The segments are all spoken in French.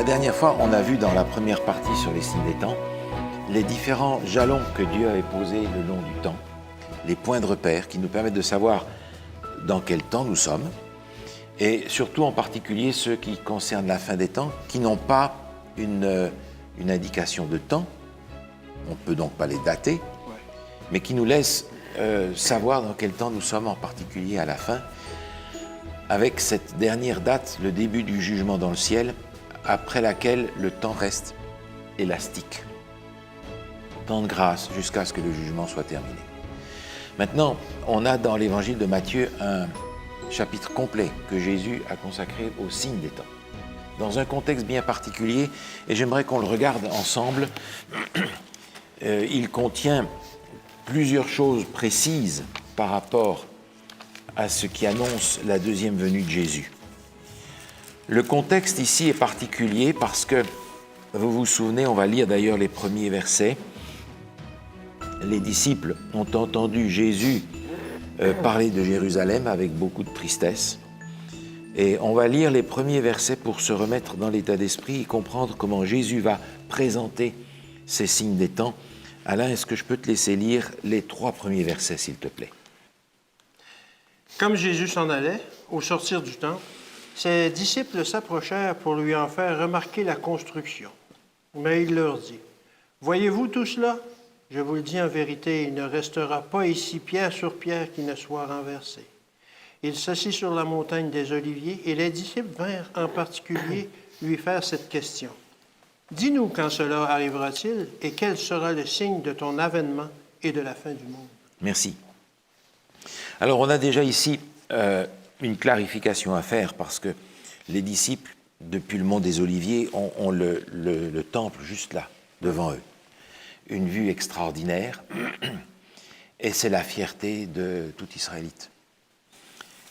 dernière fois, on a vu dans la première partie sur les signes des temps, les différents jalons que Dieu avait posés le long du temps, les points de repère qui nous permettent de savoir dans quel temps nous sommes, et surtout en particulier ceux qui concernent la fin des temps, qui n'ont pas une indication de temps, on ne peut donc pas les dater, mais qui nous laissent savoir dans quel temps nous sommes, en particulier à la fin, avec cette dernière date, le début du jugement dans le ciel, après laquelle le temps reste élastique. Temps de grâce jusqu'à ce que le jugement soit terminé. Maintenant, on a dans l'évangile de Matthieu un chapitre complet que Jésus a consacré aux signes des temps, dans un contexte bien particulier, et j'aimerais qu'on le regarde ensemble. Il contient plusieurs choses précises par rapport à ce qui annonce la deuxième venue de Jésus. Le contexte ici est particulier parce que, vous vous souvenez, on va lire d'ailleurs les premiers versets. Les disciples ont entendu Jésus parler de Jérusalem avec beaucoup de tristesse. Et on va lire les premiers versets pour se remettre dans l'état d'esprit et comprendre comment Jésus va présenter ces signes des temps. Alain, est-ce que je peux te laisser lire les 3 premiers versets, s'il te plaît? Comme Jésus s'en allait, au sortir du temple, ses disciples s'approchèrent pour lui en faire remarquer la construction. Mais il leur dit, « Voyez-vous tout cela? Je vous le dis en vérité, il ne restera pas ici pierre sur pierre qui ne soit renversée. » Il s'assit sur la montagne des Oliviers et les disciples vinrent en particulier lui faire cette question. « Dis-nous quand cela arrivera-t-il et quel sera le signe de ton avènement et de la fin du monde? » Merci. Alors, on a déjà ici une clarification à faire parce que les disciples, depuis le mont des Oliviers, ont le temple juste là, devant eux. Une vue extraordinaire, et c'est la fierté de tout Israélite.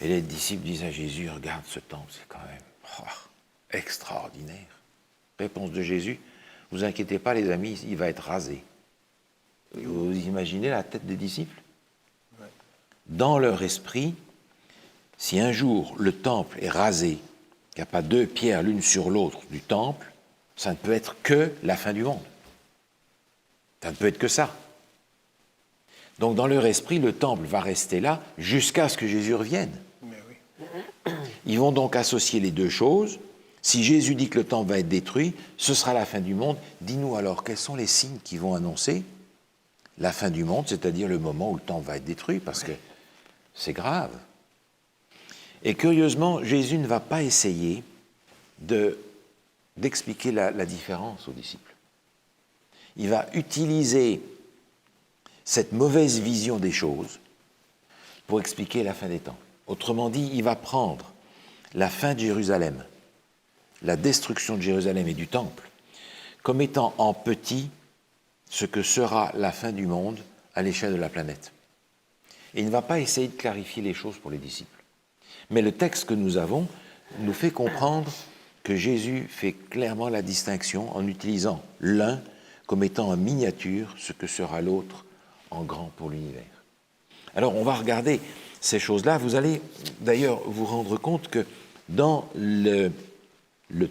Et les disciples disent à Jésus, regarde ce temple, c'est quand même extraordinaire. Réponse de Jésus, vous inquiétez pas les amis, il va être rasé. Vous imaginez la tête des disciples? Dans leur esprit, si un jour le temple est rasé, qu'il n'y a pas 2 pierres l'une sur l'autre du temple, ça ne peut être que la fin du monde. Ça ne peut être que ça. Donc dans leur esprit, le temple va rester là jusqu'à ce que Jésus revienne. Mais oui. Ils vont donc associer les 2 choses. Si Jésus dit que le temple va être détruit, ce sera la fin du monde. Dis-nous alors, quels sont les signes qui vont annoncer la fin du monde, c'est-à-dire le moment où le temple va être détruit, parce que c'est grave. Et curieusement, Jésus ne va pas essayer d'expliquer la différence aux disciples. Il va utiliser cette mauvaise vision des choses pour expliquer la fin des temps. Autrement dit, il va prendre la fin de Jérusalem, la destruction de Jérusalem et du temple, comme étant en petit ce que sera la fin du monde à l'échelle de la planète. Et il ne va pas essayer de clarifier les choses pour les disciples. Mais le texte que nous avons nous fait comprendre que Jésus fait clairement la distinction en utilisant l'un comme étant en miniature ce que sera l'autre en grand pour l'univers. Alors on va regarder ces choses-là. Vous allez d'ailleurs vous rendre compte que dans le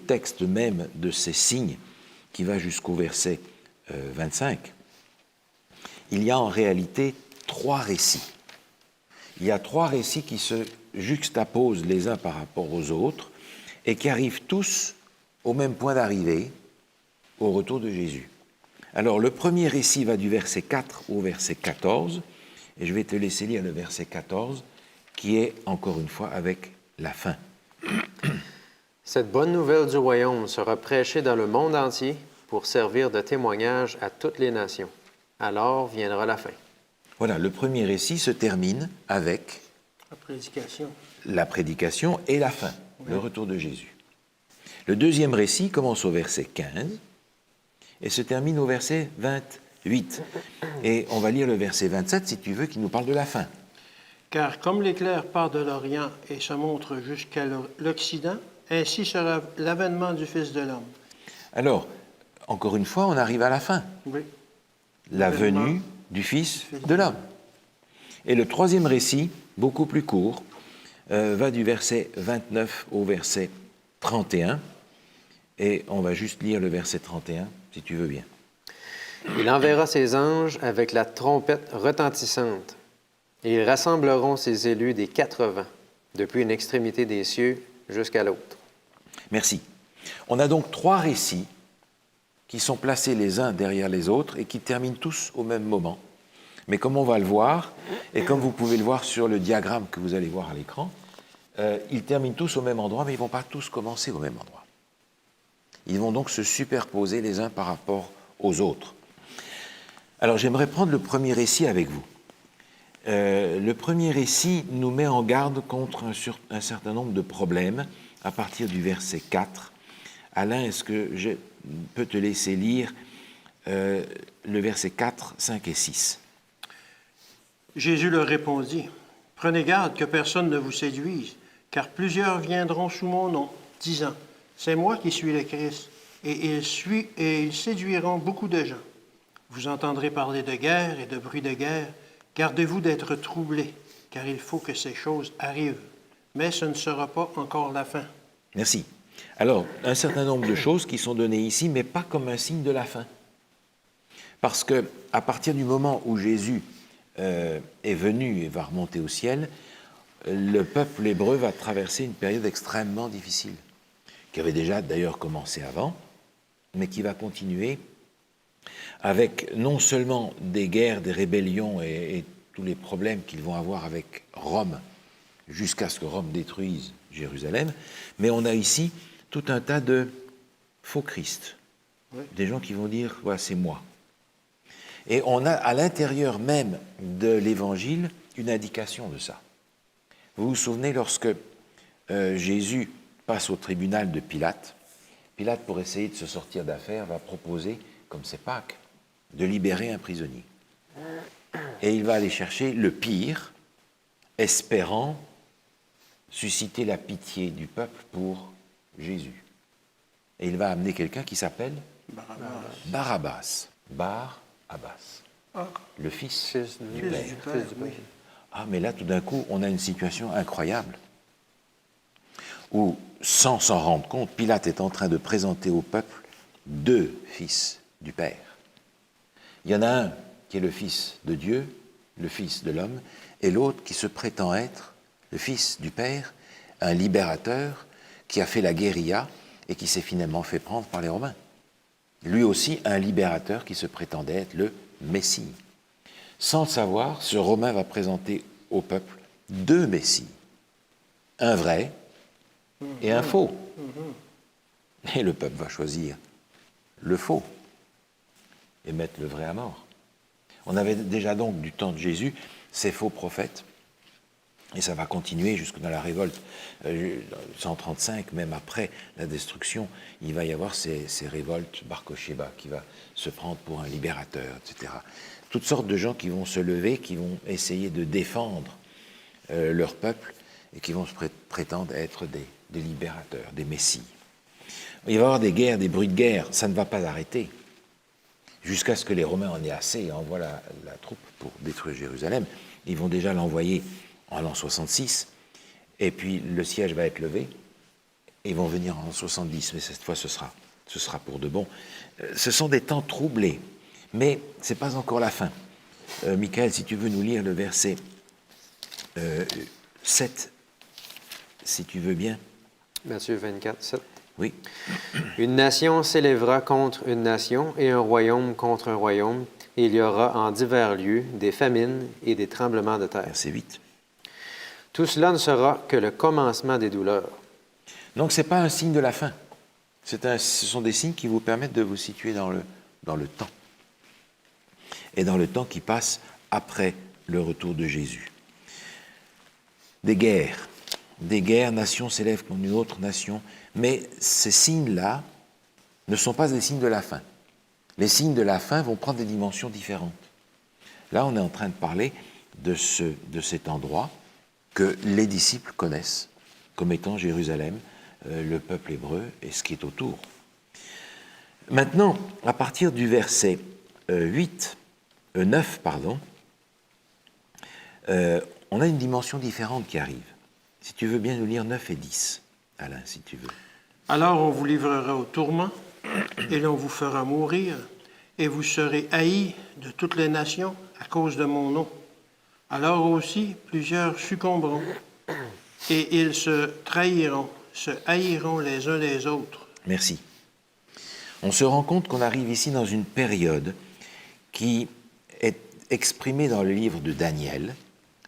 texte même de ces signes, qui va jusqu'au verset 25, il y a en réalité 3 récits. Il y a 3 récits qui se juxtaposent les uns par rapport aux autres et qui arrivent tous au même point d'arrivée, au retour de Jésus. Alors, le premier récit va du verset 4 au verset 14, et je vais te laisser lire le verset 14, qui est, encore une fois, avec la fin. Cette bonne nouvelle du royaume sera prêchée dans le monde entier pour servir de témoignage à toutes les nations. Alors viendra la fin. Voilà, le premier récit se termine avec la prédication et la fin, le retour de Jésus. Le deuxième récit commence au verset 15 et se termine au verset 28. Et on va lire le verset 27, si tu veux, qui nous parle de la fin. Car comme l'éclair part de l'Orient et se montre jusqu'à l'Occident, ainsi sera l'avènement du Fils de l'homme. Alors, encore une fois, on arrive à la fin. Oui. La venue du Fils de l'homme. Et le troisième récit, beaucoup plus court, va du verset 29 au verset 31, Et on va juste lire le verset 31, si tu veux bien. Il enverra ses anges avec la trompette retentissante, et ils rassembleront ses élus des 4 vents, depuis une extrémité des cieux jusqu'à l'autre. Merci. On a donc 3 récits qui sont placés les uns derrière les autres et qui terminent tous au même moment. Mais comme on va le voir, et comme vous pouvez le voir sur le diagramme que vous allez voir à l'écran, ils terminent tous au même endroit, mais ils ne vont pas tous commencer au même endroit. Ils vont donc se superposer les uns par rapport aux autres. Alors j'aimerais prendre le premier récit avec vous. Le premier récit nous met en garde contre un certain nombre de problèmes à partir du verset 4. Alain, est-ce que je peux te laisser lire le verset 4, 5 et 6? Jésus leur répondit, « Prenez garde que personne ne vous séduise, car plusieurs viendront sous mon nom, disant, « C'est moi qui suis le Christ. » Et ils séduiront beaucoup de gens. Vous entendrez parler de guerre et de bruit de guerre. Gardez-vous d'être troublés, car il faut que ces choses arrivent. Mais ce ne sera pas encore la fin. Merci. Alors, un certain nombre de choses qui sont données ici, mais pas comme un signe de la fin. Parce que à partir du moment où Jésus est venu et va remonter au ciel, le peuple hébreu va traverser une période extrêmement difficile, qui avait déjà d'ailleurs commencé avant, mais qui va continuer avec non seulement des guerres, des rébellions et tous les problèmes qu'ils vont avoir avec Rome, jusqu'à ce que Rome détruise Jérusalem, mais on a ici tout un tas de faux Christ, des gens qui vont dire « voilà, c'est moi ». Et on a à l'intérieur même de l'Évangile une indication de ça. Vous vous souvenez lorsque Jésus passe au tribunal de Pilate, Pilate, pour essayer de se sortir d'affaire, va proposer, comme c'est Pâques, de libérer un prisonnier. Et il va aller chercher le pire, espérant susciter la pitié du peuple pour Jésus. Et il va amener quelqu'un qui s'appelle Barabbas. Bar-Abbas, le fils du Père. Ah, mais là, tout d'un coup, on a une situation incroyable où, sans s'en rendre compte, Pilate est en train de présenter au peuple 2 fils du Père. Il y en a un qui est le fils de Dieu, le fils de l'homme, et l'autre qui se prétend être le fils du Père, un libérateur qui a fait la guérilla et qui s'est finalement fait prendre par les Romains. Lui aussi, un libérateur qui se prétendait être le Messie. Sans le savoir, ce Romain va présenter au peuple 2 Messies, un vrai et un faux. Et le peuple va choisir le faux et mettre le vrai à mort. On avait déjà donc, du temps de Jésus, ces faux prophètes, et ça va continuer jusque dans la révolte 135, même après la destruction, il va y avoir ces révoltes Bar Kokhba qui va se prendre pour un libérateur, etc. Toutes sortes de gens qui vont se lever, qui vont essayer de défendre leur peuple et qui vont se prétendre être des libérateurs, des messies. Il va y avoir des guerres, des bruits de guerre, ça ne va pas arrêter, jusqu'à ce que les Romains en aient assez et envoient la troupe pour détruire Jérusalem. Ils vont déjà l'envoyer en l'an 66, et puis le siège va être levé, et ils vont venir en l'an 70, mais cette fois ce sera pour de bon. Ce sont des temps troublés, mais ce n'est pas encore la fin. Michael, si tu veux nous lire le verset 7, si tu veux bien. Matthieu 24, 7. Oui. Une nation s'élèvera contre une nation et un royaume contre un royaume, et il y aura en divers lieux des famines et des tremblements de terre. Verset 8. Tout cela ne sera que le commencement des douleurs. Donc ce n'est pas un signe de la fin. Ce sont des signes qui vous permettent de vous situer dans le temps. Et dans le temps qui passe après le retour de Jésus. Des guerres, nations s'élèvent contre une autre nation, mais ces signes-là ne sont pas des signes de la fin. Les signes de la fin vont prendre des dimensions différentes. Là, on est en train de parler de cet endroit que les disciples connaissent comme étant Jérusalem, le peuple hébreu et ce qui est autour. Maintenant, à partir du verset 9, on a une dimension différente qui arrive. Si tu veux bien nous lire 9 et 10, Alain, si tu veux. Alors on vous livrera au tourment, et l'on vous fera mourir, et vous serez haïs de toutes les nations à cause de mon nom. Alors aussi plusieurs succomberont, et ils se trahiront, se haïront les uns les autres. Merci. On se rend compte qu'on arrive ici dans une période qui est exprimée dans le livre de Daniel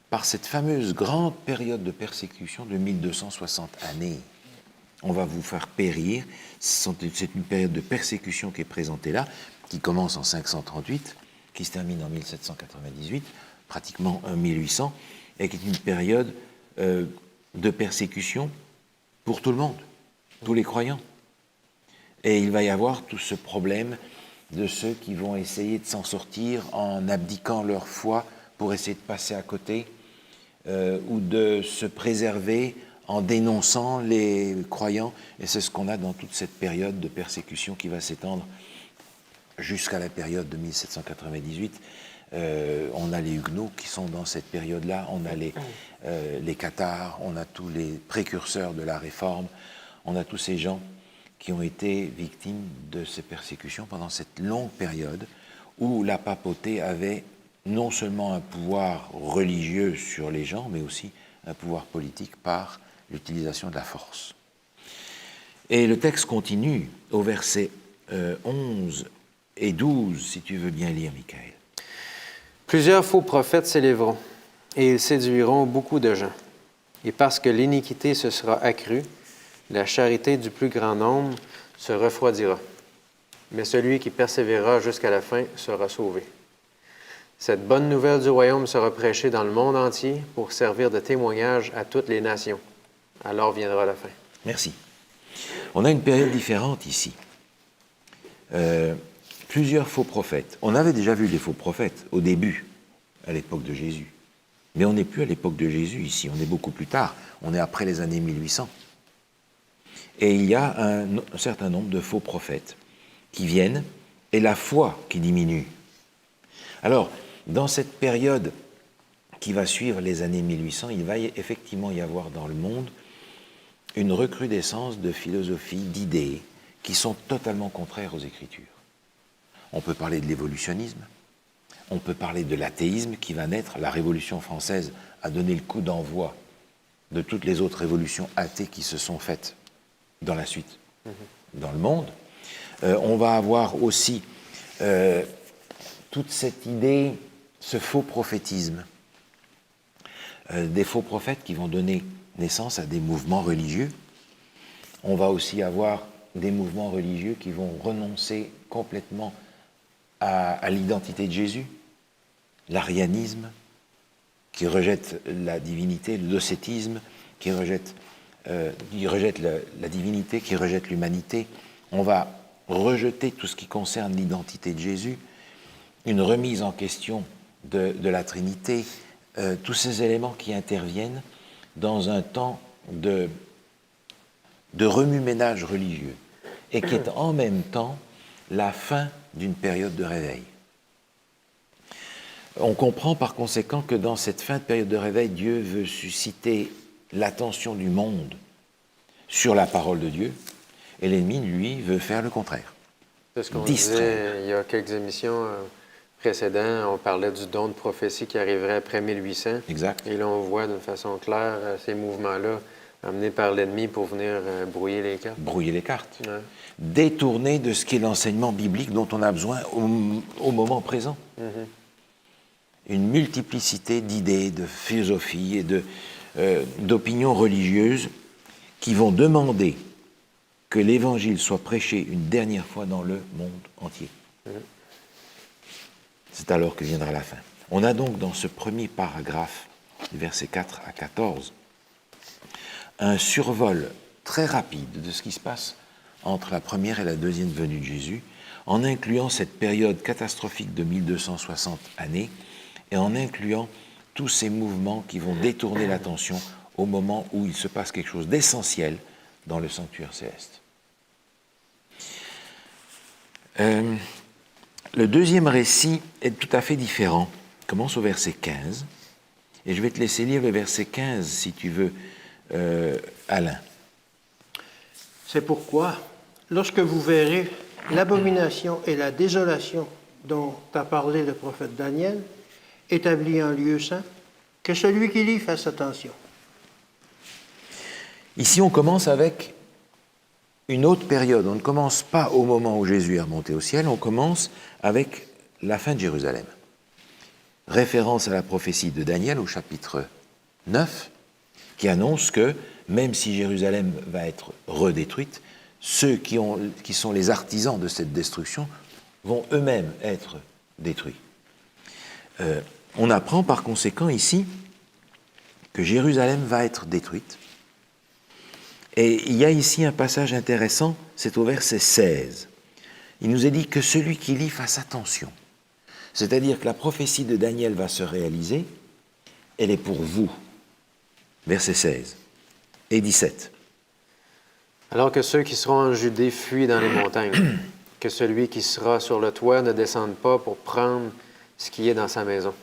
par cette fameuse grande période de persécution de 1260 années. On va vous faire périr. C'est une période de persécution qui est présentée là, qui commence en 538, qui se termine en 1798, pratiquement 1800, et qui est une période de persécution pour tout le monde, tous les croyants. Et il va y avoir tout ce problème de ceux qui vont essayer de s'en sortir en abdiquant leur foi pour essayer de passer à côté, ou de se préserver en dénonçant les croyants. Et c'est ce qu'on a dans toute cette période de persécution qui va s'étendre jusqu'à la période de 1798. On a les Huguenots qui sont dans cette période-là, on a les Cathares, on a tous les précurseurs de la Réforme, on a tous ces gens qui ont été victimes de ces persécutions pendant cette longue période où la papauté avait non seulement un pouvoir religieux sur les gens, mais aussi un pouvoir politique par l'utilisation de la force. Et le texte continue au verset 11 et 12, si tu veux bien lire, Michael. Plusieurs faux prophètes s'élèveront, et ils séduiront beaucoup de gens. Et parce que l'iniquité se sera accrue, la charité du plus grand nombre se refroidira. Mais celui qui persévérera jusqu'à la fin sera sauvé. Cette bonne nouvelle du royaume sera prêchée dans le monde entier pour servir de témoignage à toutes les nations. Alors viendra la fin. Merci. On a une période différente ici. Plusieurs faux prophètes. On avait déjà vu les faux prophètes au début, à l'époque de Jésus. Mais on n'est plus à l'époque de Jésus ici, on est beaucoup plus tard. On est après les années 1800. Et il y a un certain nombre de faux prophètes qui viennent, et la foi qui diminue. Alors, dans cette période qui va suivre les années 1800, il va effectivement y avoir dans le monde une recrudescence de philosophies, d'idées, qui sont totalement contraires aux Écritures. On peut parler de l'évolutionnisme, on peut parler de l'athéisme qui va naître. La Révolution française a donné le coup d'envoi de toutes les autres révolutions athées qui se sont faites dans la suite, dans le monde. On va avoir aussi toute cette idée, ce faux prophétisme, des faux prophètes qui vont donner naissance à des mouvements religieux. On va aussi avoir des mouvements religieux qui vont renoncer complètement à l'identité de Jésus, l'arianisme, qui rejette la divinité, le docétisme, qui rejette la divinité, qui rejette l'humanité. On va rejeter tout ce qui concerne l'identité de Jésus, une remise en question de la Trinité, tous ces éléments qui interviennent dans un temps de remue-ménage religieux et qui est en même temps la fin d'une période de réveil. On comprend par conséquent que dans cette fin de période de réveil, Dieu veut susciter l'attention du monde sur la parole de Dieu, et l'ennemi, lui, veut faire le contraire. C'est ce qu'on disait il y a quelques émissions précédentes. On parlait du don de prophétie qui arriverait après 1800. Exact. Et là, on voit d'une façon claire ces mouvements-là amenés par l'ennemi pour venir brouiller les cartes. Brouiller les cartes. Ouais. Détourner de ce qui est l'enseignement biblique dont on a besoin au moment présent. Mm-hmm. Une multiplicité d'idées, de philosophies et d'opinions religieuses qui vont demander que l'Évangile soit prêché une dernière fois dans le monde entier. C'est alors que viendra la fin. On a donc dans ce premier paragraphe, versets 4 à 14, un survol très rapide de ce qui se passe entre la première et la deuxième venue de Jésus, en incluant cette période catastrophique de 1260 années et en incluant tous ces mouvements qui vont détourner l'attention au moment où il se passe quelque chose d'essentiel dans le sanctuaire céleste. Le deuxième récit est tout à fait différent. Il commence au verset 15, et je vais te laisser lire le verset 15, si tu veux, Alain. C'est pourquoi, lorsque vous verrez l'abomination et la désolation dont a parlé le prophète Daniel, établis en lieu saint, que celui qui lit fasse attention. Ici, on commence avec une autre période. On ne commence pas au moment où Jésus est remonté au ciel, on commence avec la fin de Jérusalem. Référence à la prophétie de Daniel au chapitre 9, qui annonce que même si Jérusalem va être redétruite, ceux qui sont les artisans de cette destruction vont eux-mêmes être détruits. On apprend par conséquent ici que Jérusalem va être détruite. Et il y a ici un passage intéressant, c'est au verset 16. Il nous est dit que celui qui lit fasse attention. C'est-à-dire que la prophétie de Daniel va se réaliser, elle est pour vous. Verset 16 et 17. Alors que ceux qui seront en Judée fuient dans les montagnes, que celui qui sera sur le toit ne descende pas pour prendre ce qui est dans sa maison,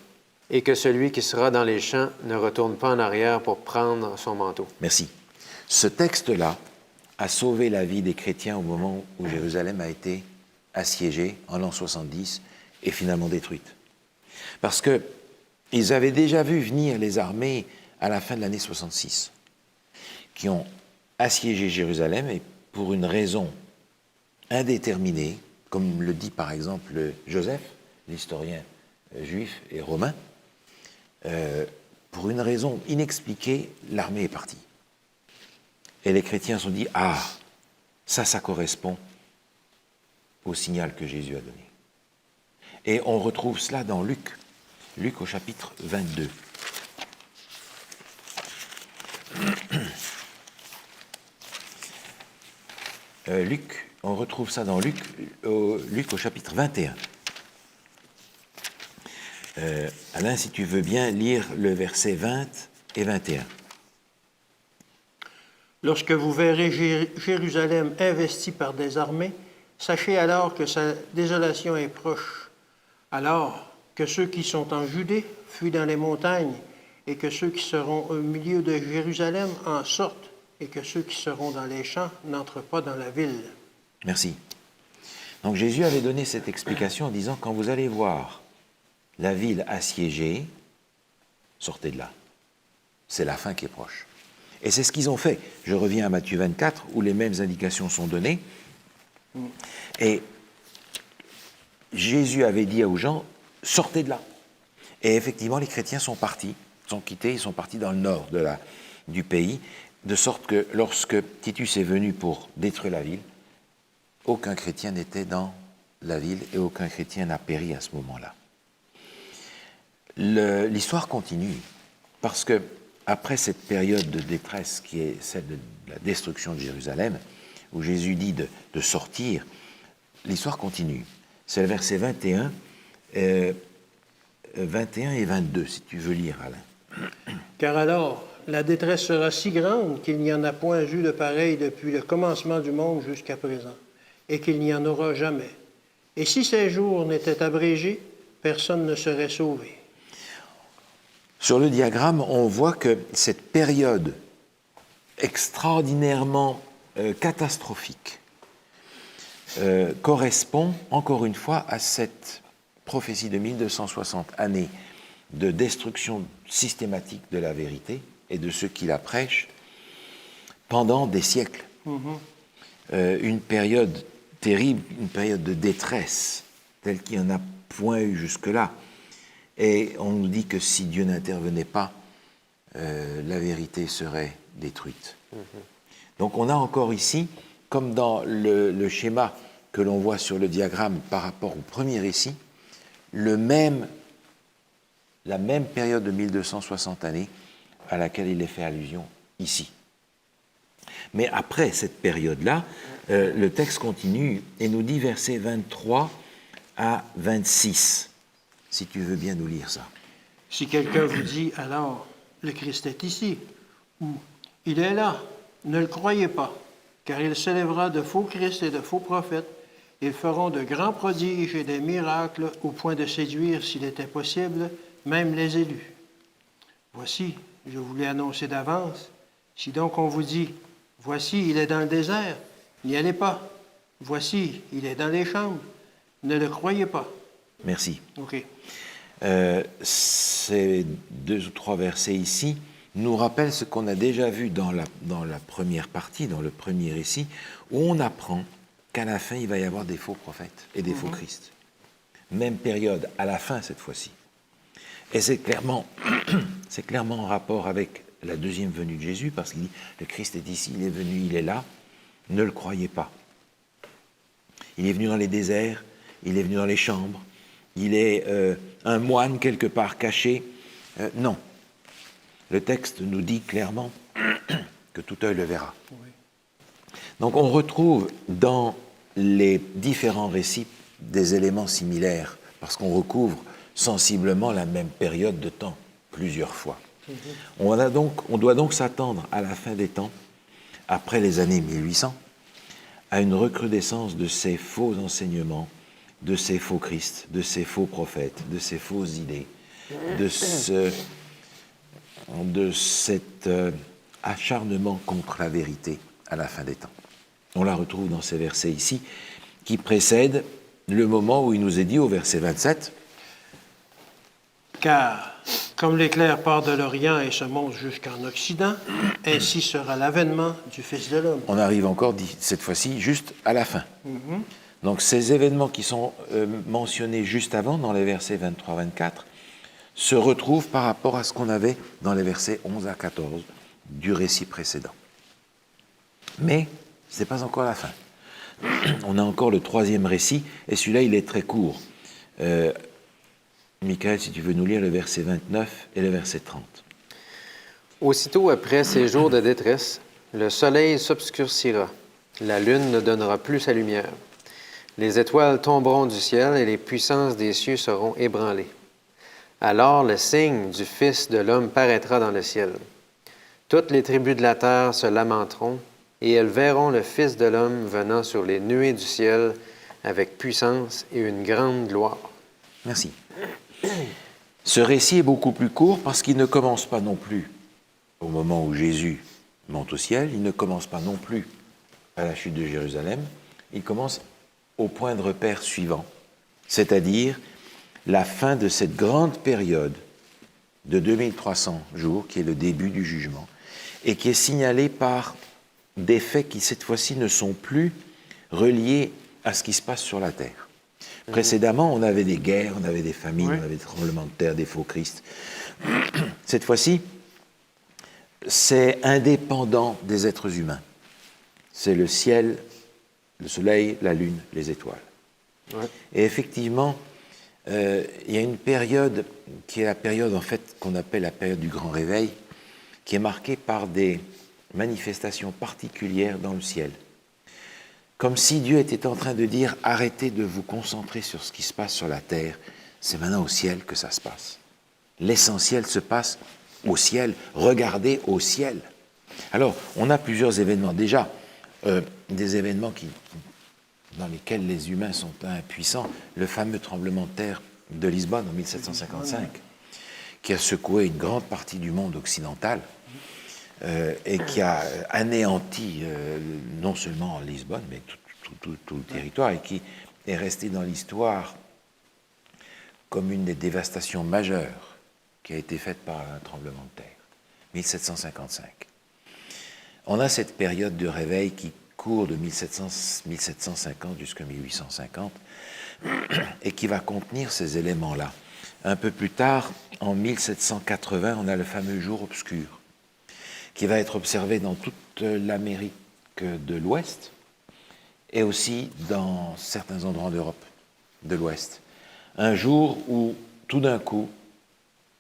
et que celui qui sera dans les champs ne retourne pas en arrière pour prendre son manteau. Merci. Ce texte-là a sauvé la vie des chrétiens au moment où Jérusalem a été assiégée en l'an 70 et finalement détruite. Parce qu'ils avaient déjà vu venir les armées à la fin de l'année 66, qui ont assiégé Jérusalem et pour une raison indéterminée, comme le dit par exemple Joseph, l'historien juif et romain, pour une raison inexpliquée, l'armée est partie. Et les chrétiens se sont dit, ah, ça correspond au signal que Jésus a donné. Et on retrouve cela dans Luc, Luc au chapitre 22. Luc, on retrouve ça dans Luc au chapitre 21. Alain, si tu veux bien lire le verset 20 et 21. Lorsque vous verrez Jérusalem investie par des armées, sachez alors que sa désolation est proche. Alors que ceux qui sont en Judée fuient dans les montagnes, et que ceux qui seront au milieu de Jérusalem en sortent, et que ceux qui seront dans les champs n'entrent pas dans la ville. Merci. Donc Jésus avait donné cette explication en disant, quand vous allez voir la ville assiégée, sortez de là. C'est la fin qui est proche. Et c'est ce qu'ils ont fait. Je reviens à Matthieu 24, où les mêmes indications sont données. Et Jésus avait dit aux gens, sortez de là. Et effectivement, les chrétiens sont partis, sont quittés, ils sont partis dans le nord du pays, de sorte que lorsque Titus est venu pour détruire la ville, aucun chrétien n'était dans la ville et aucun chrétien n'a péri à ce moment-là. L'histoire continue, parce que après cette période de détresse qui est celle de la destruction de Jérusalem, où Jésus dit de sortir, l'histoire continue. C'est le verset 21 et 22, si tu veux lire, Alain. Car alors, la détresse sera si grande qu'il n'y en a point eu de pareil depuis le commencement du monde jusqu'à présent, et qu'il n'y en aura jamais. Et si ces jours n'étaient abrégés, personne ne serait sauvé. Sur le diagramme, on voit que cette période extraordinairement catastrophique correspond, encore une fois, à cette prophétie de 1260 années de destruction systématique de la vérité et de ceux qui la prêchent pendant des siècles. Une période terrible, une période de détresse, telle qu'il n'y en a point eu jusque-là. Et on nous dit que si Dieu n'intervenait pas, la vérité serait détruite. Donc on a encore ici, comme dans le schéma que l'on voit sur le diagramme par rapport au premier récit, la même période de 1260 années à laquelle il est fait allusion ici. Mais après cette période-là, le texte continue et nous dit versets 23 à 26. Si tu veux bien nous lire ça. Si quelqu'un vous dit alors, le Christ est ici, ou il est là, ne le croyez pas, car il s'élèvera de faux Christ et de faux prophètes. Ils feront de grands prodiges et des miracles au point de séduire, s'il était possible, même les élus. Voici, je vous l'ai annoncé d'avance. Si donc on vous dit, voici, il est dans le désert, N'y allez pas. Voici, il est dans les chambres. Ne le croyez pas. Merci. OK. Ces 2 ou 3 versets ici nous rappellent ce qu'on a déjà vu dans la première partie, dans le premier récit, où on apprend qu'à la fin, il va y avoir des faux prophètes et des faux Christ. Même période, à la fin cette fois-ci. Et c'est clairement en rapport avec la deuxième venue de Jésus, parce qu'il dit, le Christ est ici, il est venu, il est là. Ne le croyez pas. Il est venu dans les déserts, il est venu dans les chambres, il est un moine quelque part caché. Non. Le texte nous dit clairement que tout œil le verra. Oui. Donc on retrouve dans les différents récits des éléments similaires, parce qu'on recouvre sensiblement la même période de temps, plusieurs fois. On doit donc s'attendre à la fin des temps, après les années 1800, à une recrudescence de ces faux enseignements, de ces faux Christ, de ces faux prophètes, de ces fausses idées, de cet acharnement contre la vérité à la fin des temps. On la retrouve dans ces versets ici, qui précèdent le moment où il nous est dit au verset 27, « Car, comme l'éclair part de l'Orient et se monte jusqu'en Occident, ainsi sera l'avènement du Fils de l'homme. » on arrive encore cette fois-ci juste à la fin. Donc ces événements qui sont mentionnés juste avant, dans les versets 23-24, se retrouvent par rapport à ce qu'on avait dans les versets 11 à 14 du récit précédent. Mais ce n'est pas encore la fin. On a encore le 3e récit, et celui-là, il est très court. Michael, si tu veux nous lire le verset 29 et le verset 30. Aussitôt après ces jours de détresse, le soleil s'obscurcira, la lune ne donnera plus sa lumière. Les étoiles tomberont du ciel et les puissances des cieux seront ébranlées. Alors le signe du Fils de l'homme paraîtra dans le ciel. Toutes les tribus de la terre se lamenteront, et elles verront le Fils de l'homme venant sur les nuées du ciel avec puissance et une grande gloire. Merci. Ce récit est beaucoup plus court parce qu'il ne commence pas non plus au moment où Jésus monte au ciel, il ne commence pas non plus à la chute de Jérusalem, il commence au point de repère suivant, c'est-à-dire la fin de cette grande période de 2300 jours, qui est le début du jugement, et qui est signalée par des faits qui, cette fois-ci, ne sont plus reliés à ce qui se passe sur la terre. Précédemment, on avait des guerres, on avait des famines, on avait des tremblements de terre, des faux Christ. Cette fois-ci, c'est indépendant des êtres humains. C'est le ciel, le soleil, la lune, les étoiles. Ouais. Et effectivement, il y a une période qui est la période en fait qu'on appelle la période du grand réveil, qui est marquée par des manifestations particulières dans le ciel. Comme si Dieu était en train de dire « Arrêtez de vous concentrer sur ce qui se passe sur la terre, c'est maintenant au ciel que ça se passe. L'essentiel se passe au ciel, regardez au ciel. » Alors, on a plusieurs événements. Déjà, des événements dans lesquels les humains sont impuissants. Le fameux tremblement de terre de Lisbonne en 1755, qui a secoué une grande partie du monde occidental et qui a anéanti non seulement Lisbonne, mais tout le territoire, et qui est resté dans l'histoire comme une des dévastations majeures qui a été faite par un tremblement de terre, 1755. On a cette période de réveil qui court de 1750 jusqu'à 1850 et qui va contenir ces éléments-là. Un peu plus tard, en 1780, on a le fameux jour obscur qui va être observé dans toute l'Amérique de l'Ouest et aussi dans certains endroits d'Europe de l'Ouest. Un jour où, tout d'un coup,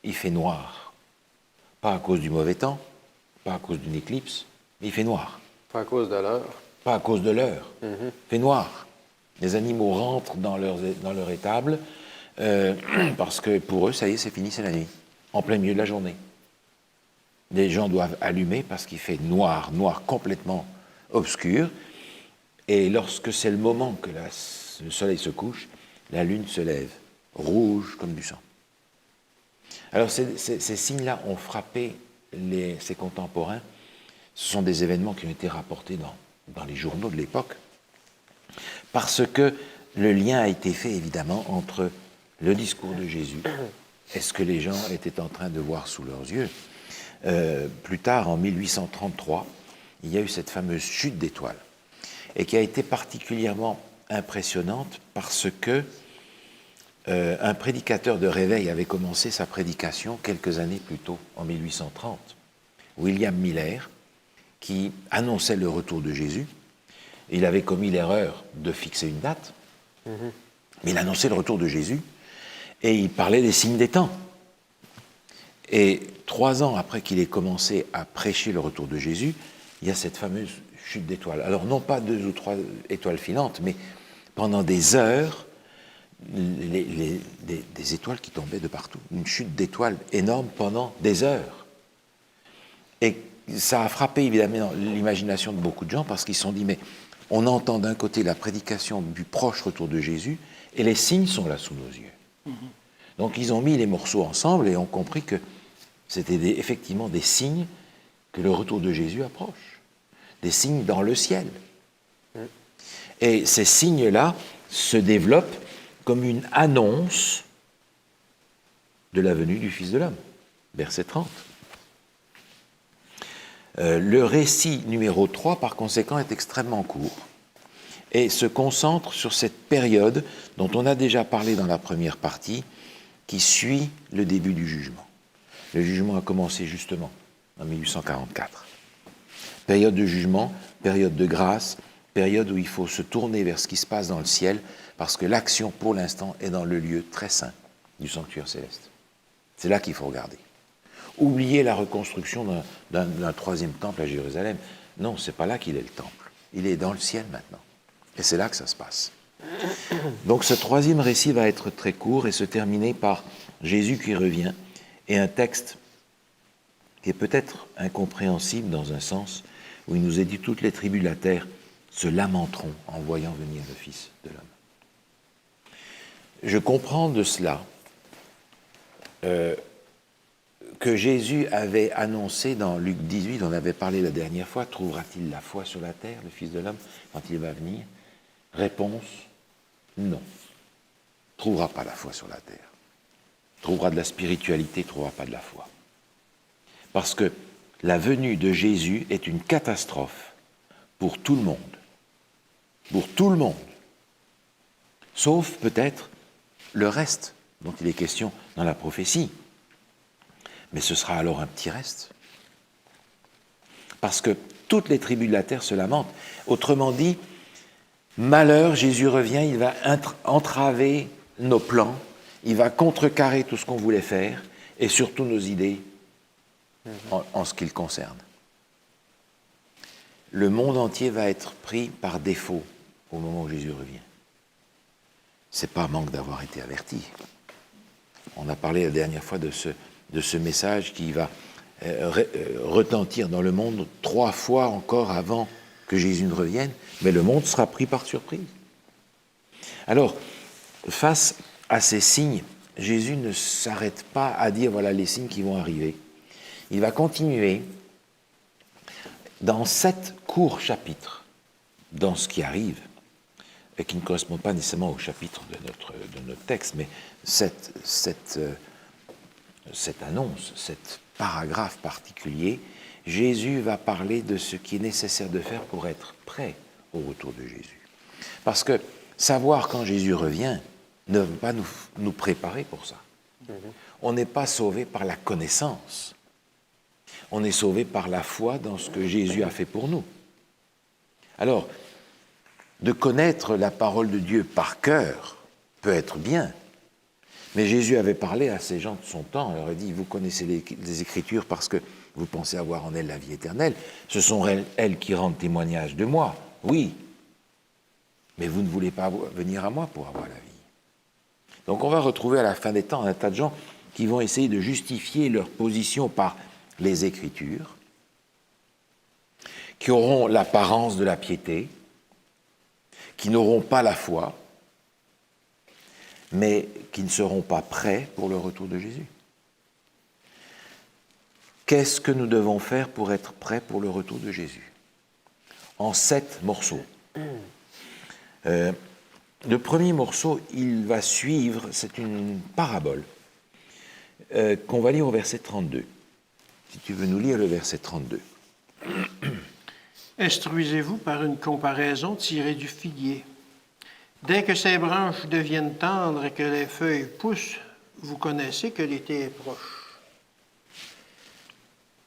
il fait noir. Pas à cause du mauvais temps, pas à cause d'une éclipse, mais il fait noir. Pas à cause de l'heure. Pas à cause de l'heure. Il fait noir. Les animaux rentrent dans leur étable parce que pour eux, ça y est, c'est fini, c'est la nuit, en plein milieu de la journée. Les gens doivent allumer parce qu'il fait noir, complètement obscur. Et lorsque c'est le moment que le soleil se couche, la lune se lève, rouge comme du sang. Alors ces signes-là ont frappé ses contemporains. Ce sont des événements qui ont été rapportés dans dans les journaux de l'époque, parce que le lien a été fait évidemment entre le discours de Jésus et ce que les gens étaient en train de voir sous leurs yeux. Plus tard, en 1833, il y a eu cette fameuse chute d'étoiles, et qui a été particulièrement impressionnante parce que un prédicateur de réveil avait commencé sa prédication quelques années plus tôt, en 1830. William Miller, qui annonçait le retour de Jésus. Il avait commis l'erreur de fixer une date, mais il annonçait le retour de Jésus, et il parlait des signes des temps. Et 3 ans après qu'il ait commencé à prêcher le retour de Jésus, il y a cette fameuse chute d'étoiles. Alors non pas 2 ou 3 étoiles filantes, mais pendant des heures, des étoiles qui tombaient de partout. Une chute d'étoiles énorme pendant des heures. Et ça a frappé évidemment l'imagination de beaucoup de gens parce qu'ils se sont dit, mais on entend d'un côté la prédication du proche retour de Jésus et les signes sont là sous nos yeux. Donc ils ont mis les morceaux ensemble et ont compris que c'était effectivement des signes que le retour de Jésus approche. Des signes dans le ciel. Et ces signes-là se développent comme une annonce de la venue du Fils de l'homme. Verset 30. Le récit numéro 3, par conséquent, est extrêmement court et se concentre sur cette période dont on a déjà parlé dans la première partie, qui suit le début du jugement. Le jugement a commencé justement en 1844. Période de jugement, période de grâce, période où il faut se tourner vers ce qui se passe dans le ciel, parce que l'action, pour l'instant, est dans le lieu très saint du sanctuaire céleste. C'est là qu'il faut regarder. Oubliez la reconstruction d'un 3e temple à Jérusalem. Non, c'est pas là qu'il est le temple. Il est dans le ciel maintenant. Et c'est là que ça se passe. Donc ce 3e récit va être très court et se terminer par Jésus qui revient et un texte qui est peut-être incompréhensible dans un sens, où il nous est dit « Toutes les tribus de la terre se lamenteront en voyant venir le Fils de l'homme ». Je comprends de cela que Jésus avait annoncé dans Luc 18, on avait parlé la dernière fois, « Trouvera-t-il la foi sur la terre, le Fils de l'homme, quand il va venir ?» Réponse, non. Trouvera pas la foi sur la terre. Trouvera de la spiritualité, trouvera pas de la foi. Parce que la venue de Jésus est une catastrophe pour tout le monde. Pour tout le monde. Sauf peut-être le reste dont il est question dans la prophétie. Mais ce sera alors un petit reste. Parce que toutes les tribus de la terre se lamentent. Autrement dit, malheur, Jésus revient, il va entraver nos plans, il va contrecarrer tout ce qu'on voulait faire, et surtout nos idées en ce qui le concerne. Le monde entier va être pris par défaut au moment où Jésus revient. Ce n'est pas manque d'avoir été averti. On a parlé la dernière fois de ce message qui va retentir dans le monde 3 fois encore avant que Jésus ne revienne, mais le monde sera pris par surprise. Alors, face à ces signes, Jésus ne s'arrête pas à dire voilà les signes qui vont arriver. Il va continuer dans 7 courts chapitres dans ce qui arrive, et qui ne correspond pas nécessairement au chapitre de notre texte, mais cette annonce, cet paragraphe particulier, Jésus va parler de ce qui est nécessaire de faire pour être prêt au retour de Jésus. Parce que savoir quand Jésus revient ne veut pas nous préparer pour ça. On n'est pas sauvé par la connaissance. On est sauvé par la foi dans ce que Jésus a fait pour nous. Alors, de connaître la parole de Dieu par cœur peut être bien. Mais Jésus avait parlé à ces gens de son temps. Il leur a dit, vous connaissez les Écritures parce que vous pensez avoir en elles la vie éternelle. Ce sont elles qui rendent témoignage de moi. Oui. Mais vous ne voulez pas venir à moi pour avoir la vie. Donc on va retrouver à la fin des temps un tas de gens qui vont essayer de justifier leur position par les Écritures, qui auront l'apparence de la piété, qui n'auront pas la foi, mais qui ne seront pas prêts pour le retour de Jésus. Qu'est-ce que nous devons faire pour être prêts pour le retour de Jésus? en 7 morceaux. Le premier morceau, il va suivre, c'est une parabole qu'on va lire au verset 32. Si tu veux nous lire le verset 32. Instruisez-vous par une comparaison tirée du figuier. Dès que ses branches deviennent tendres et que les feuilles poussent, vous connaissez que l'été est proche.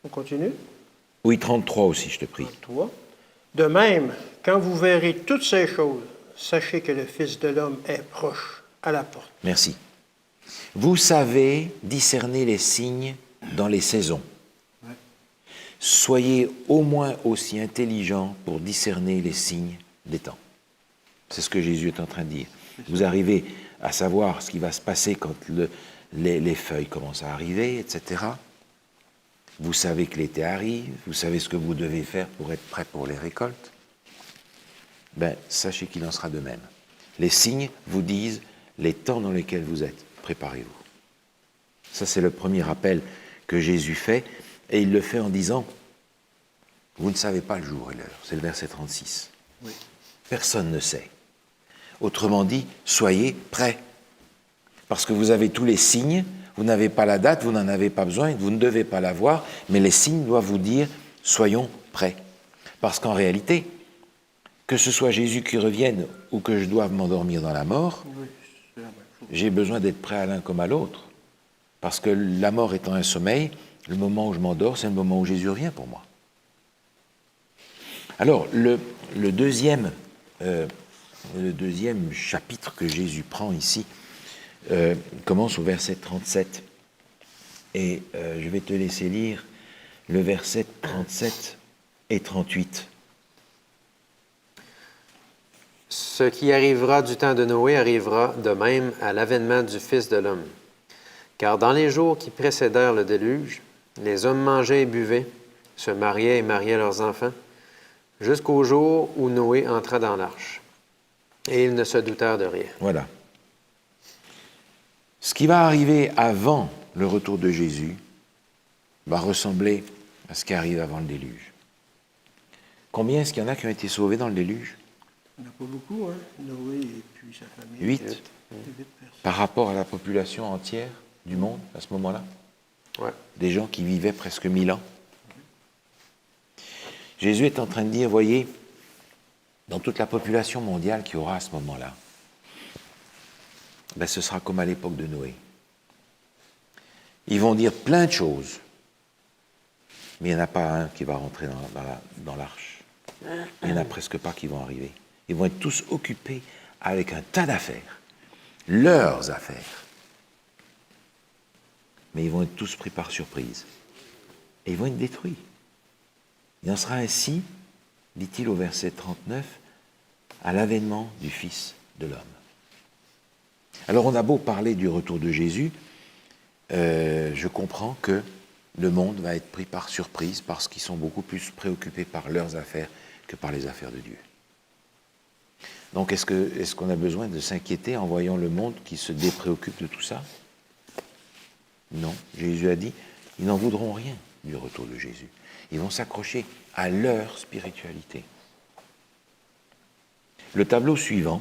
On continue? Oui, 33 aussi, je te prie. 33. De même, quand vous verrez toutes ces choses, sachez que le Fils de l'homme est proche, à la porte. Merci. Vous savez discerner les signes dans les saisons. Ouais. Soyez au moins aussi intelligents pour discerner les signes des temps. C'est ce que Jésus est en train de dire. Vous arrivez à savoir ce qui va se passer quand les feuilles commencent à arriver, etc. Vous savez que l'été arrive, vous savez ce que vous devez faire pour être prêt pour les récoltes. Ben, sachez qu'il en sera de même. Les signes vous disent les temps dans lesquels vous êtes. Préparez-vous. Ça, c'est le premier rappel que Jésus fait, et il le fait en disant, vous ne savez pas le jour et l'heure. C'est le verset 36. Oui. Personne ne sait. Autrement dit, soyez prêts. Parce que vous avez tous les signes, vous n'avez pas la date, vous n'en avez pas besoin, vous ne devez pas la voir, mais les signes doivent vous dire, soyons prêts. Parce qu'en réalité, que ce soit Jésus qui revienne ou que je doive m'endormir dans la mort, Oui, c'est la même chose. j'ai besoin d'être prêt à l'un comme à l'autre. Parce que la mort étant un sommeil, le moment où je m'endors, c'est le moment où Jésus revient pour moi. Alors, le deuxième chapitre que Jésus prend ici commence au verset 37. Et je vais te laisser lire le verset 37 et 38. Ce qui arrivera du temps de Noé arrivera de même à l'avènement du Fils de l'homme. Car dans les jours qui précédèrent le déluge, les hommes mangeaient et buvaient, se mariaient et mariaient leurs enfants, jusqu'au jour où Noé entra dans l'arche. Et ils ne se doutèrent de rien. Voilà. Ce qui va arriver avant le retour de Jésus va ressembler à ce qui arrive avant le déluge. Combien est-ce qu'il y en a qui ont été sauvés dans le déluge? Il n'y en a pas beaucoup, hein? Noé et puis sa famille. 8. 8 personnes. Par rapport à la population entière du monde à ce moment-là. Ouais. Des gens qui vivaient presque 1000 ans. Jésus est en train de dire, voyez, dans toute la population mondiale qu'il y aura à ce moment-là, ben ce sera comme à l'époque de Noé. Ils vont dire plein de choses, mais il n'y en a pas un qui va rentrer dans l'arche. Il n'y en a presque pas qui vont arriver. Ils vont être tous occupés avec un tas d'affaires, leurs affaires. Mais ils vont être tous pris par surprise. Et ils vont être détruits. Il en sera ainsi, dit-il au verset 39, à l'avènement du Fils de l'homme. Alors on a beau parler du retour de Jésus, je comprends que le monde va être pris par surprise parce qu'ils sont beaucoup plus préoccupés par leurs affaires que par les affaires de Dieu. Donc est-ce qu'on a besoin de s'inquiéter en voyant le monde qui se dépréoccupe de tout ça? Non. Jésus a dit, ils n'en voudront rien du retour de Jésus. Ils vont s'accrocher à leur spiritualité. Le tableau suivant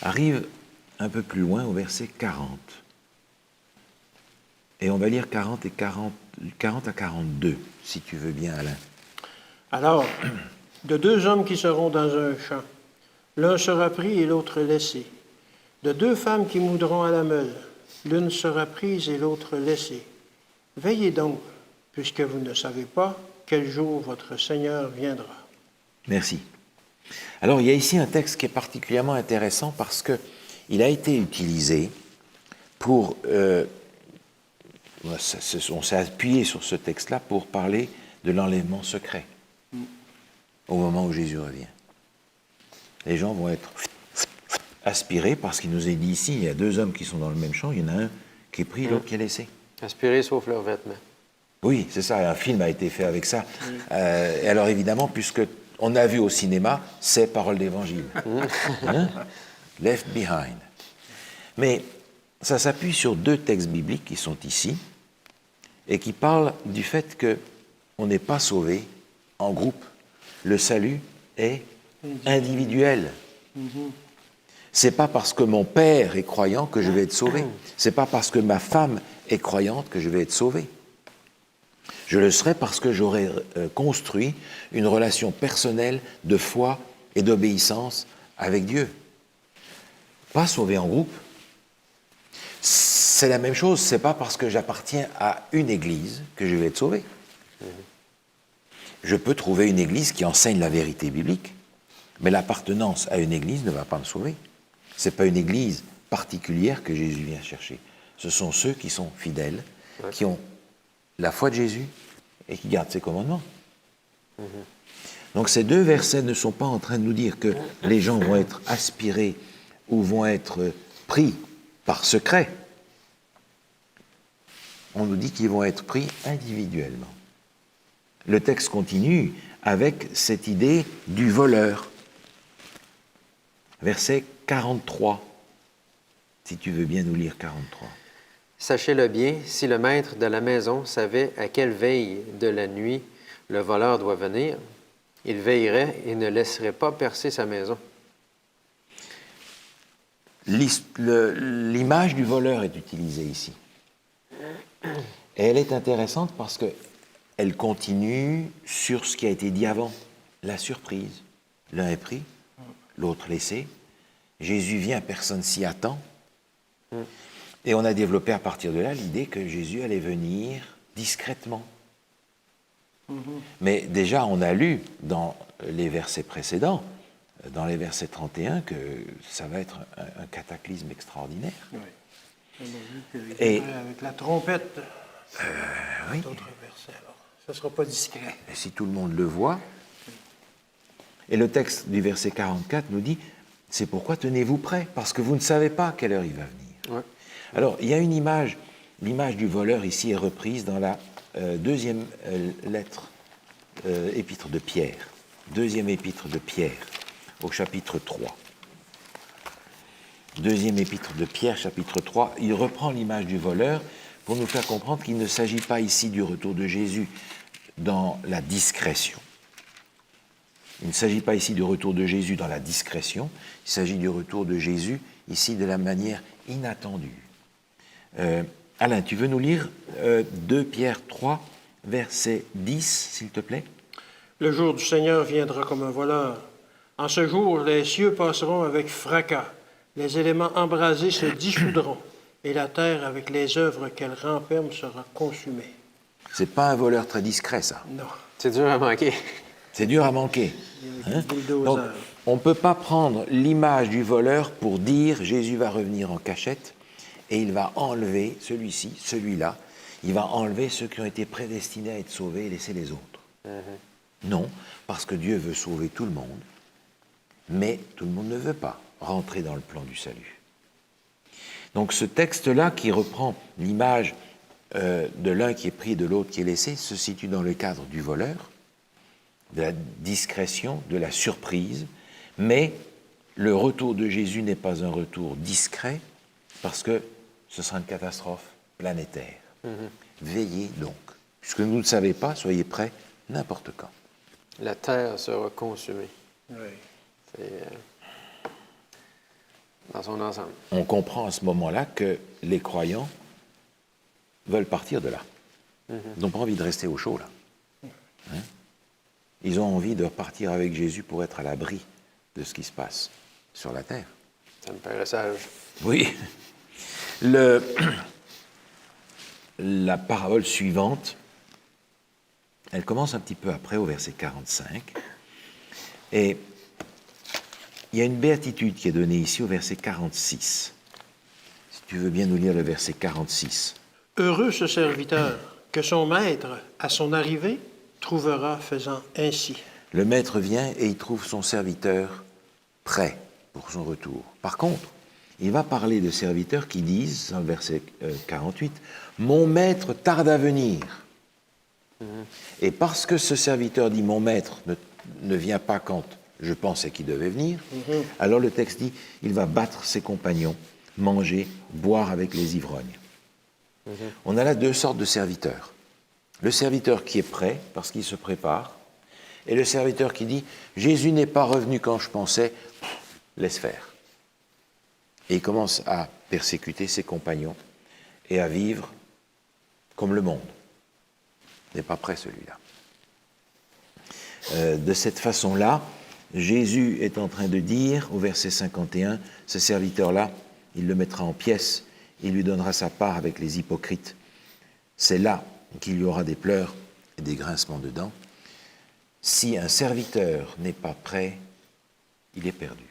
arrive un peu plus loin au verset 40. Et on va lire 40 à 42, si tu veux bien, Alain. Alors, de 2 hommes qui seront dans un champ, l'un sera pris et l'autre laissé. De 2 femmes qui moudront à la meule, l'une sera prise et l'autre laissée. Veillez donc, puisque vous ne savez pas quel jour votre Seigneur viendra. Merci. Alors, il y a ici un texte qui est particulièrement intéressant parce qu'il a été utilisé pour... on s'est appuyé sur ce texte-là pour parler de l'enlèvement secret au moment où Jésus revient. Les gens vont être aspirés parce qu'il nous est dit ici, il y a 2 hommes qui sont dans le même champ, il y en a un qui est pris, l'autre qui est laissé. Aspirés sauf leurs vêtements. Oui, c'est ça, un film a été fait avec ça. Et alors évidemment, puisque on a vu au cinéma, c'est parole d'évangile. Hein? Left behind. Mais ça s'appuie sur 2 textes bibliques qui sont ici et qui parlent du fait qu'on n'est pas sauvé en groupe, Le salut est individuel. C'est pas parce que mon père est croyant que je vais être sauvé. C'est pas parce que ma femme est croyante que je vais être sauvé. Je le serai parce que j'aurai construit une relation personnelle de foi et d'obéissance avec Dieu. Pas sauvé en groupe. C'est la même chose, c'est pas parce que j'appartiens à une église que je vais être sauvé. Je peux trouver une église qui enseigne la vérité biblique, mais l'appartenance à une église ne va pas me sauver. Ce n'est pas une église particulière que Jésus vient chercher. Ce sont ceux qui sont fidèles, qui ont la foi de Jésus et qui gardent ses commandements. Donc ces deux versets ne sont pas en train de nous dire que les gens vont être aspirés ou vont être pris par secret. On nous dit qu'ils vont être pris individuellement. Le texte continue avec cette idée du voleur. Verset 43. Si tu veux bien nous lire 43. Sachez-le bien, si le maître de la maison savait à quelle veille de la nuit le voleur doit venir, il veillerait et ne laisserait pas percer sa maison. L'image du voleur est utilisée ici. Et elle est intéressante parce qu'elle continue sur ce qui a été dit avant, la surprise. L'un est pris, l'autre laissé. Jésus vient, personne s'y attend. Et on a développé à partir de là l'idée que Jésus allait venir discrètement. Mais déjà, on a lu dans les versets précédents, dans les versets 31, que ça va être un cataclysme extraordinaire. Oui. On a vu Et avec la trompette, oui. d'autres versets. Alors, ça ne sera pas discret. Et si tout le monde le voit, et le texte du verset 44 nous dit, c'est pourquoi tenez-vous prêts, parce que vous ne savez pas à quelle heure il va venir. Ouais. Alors, il y a une image, l'image du voleur ici est reprise dans la deuxième lettre, épître de Pierre, deuxième épître de Pierre, au chapitre 3. Deuxième épître de Pierre, chapitre 3, il reprend l'image du voleur pour nous faire comprendre qu'il ne s'agit pas ici du retour de Jésus dans la discrétion. Il ne s'agit pas ici du retour de Jésus dans la discrétion, il s'agit du retour de Jésus ici de la manière inattendue. Alain, tu veux nous lire 2 Pierre 3, verset 10, s'il te plaît? Le jour du Seigneur viendra comme un voleur. En ce jour, les cieux passeront avec fracas, les éléments embrasés se dissoudront, et la terre, avec les œuvres qu'elle renferme, sera consumée. C'est pas un voleur très discret, ça. Non. C'est dur à manquer. C'est dur à manquer. Hein? Donc, on ne peut pas prendre l'image du voleur pour dire Jésus va revenir en cachette et il va enlever celui-ci, celui-là. Il va enlever ceux qui ont été prédestinés à être sauvés et laisser les autres. Non, parce que Dieu veut sauver tout le monde, mais tout le monde ne veut pas rentrer dans le plan du salut. Donc ce texte-là, qui reprend l'image de l'un qui est pris et de l'autre qui est laissé, se situe dans le cadre du voleur, de la discrétion, de la surprise, mais le retour de Jésus n'est pas un retour discret, parce que ce sera une catastrophe planétaire. Veillez donc. Puisque vous ne le savez pas, soyez prêts n'importe quand. La terre sera consumée. Oui. C'est dans son ensemble. On comprend à ce moment-là que les croyants veulent partir de là. Ils n'ont pas envie de rester au chaud, là. Hein? Ils ont envie de repartir avec Jésus pour être à l'abri de ce qui se passe sur la terre. Ça me paraît sage. Oui. La parabole suivante, elle commence un petit peu après, au verset 45. Et il y a une béatitude qui est donnée ici au verset 46. Si tu veux bien nous lire le verset 46. Heureux ce serviteur que son maître, à son arrivée, trouvera faisant ainsi. Le maître vient et il trouve son serviteur prêt pour son retour. Par contre, il va parler de serviteurs qui disent, dans le verset 48, « Mon maître tarde à venir. » Et parce que ce serviteur dit « Mon maître ne vient pas quand je pensais qu'il devait venir », alors le texte dit « Il va battre ses compagnons, manger, boire avec les ivrognes. » On a là deux sortes de serviteurs. Le serviteur qui est prêt parce qu'il se prépare, Et le serviteur qui dit, Jésus n'est pas revenu quand je pensais, laisse faire. Et il commence à persécuter ses compagnons et à vivre comme le monde. Il n'est pas prêt celui-là. De cette façon-là, Jésus est en train de dire, au verset 51, ce serviteur-là, il le mettra en pièces, il lui donnera sa part avec les hypocrites. C'est là qu'il y aura des pleurs et des grincements de dents. Si un serviteur n'est pas prêt, il est perdu.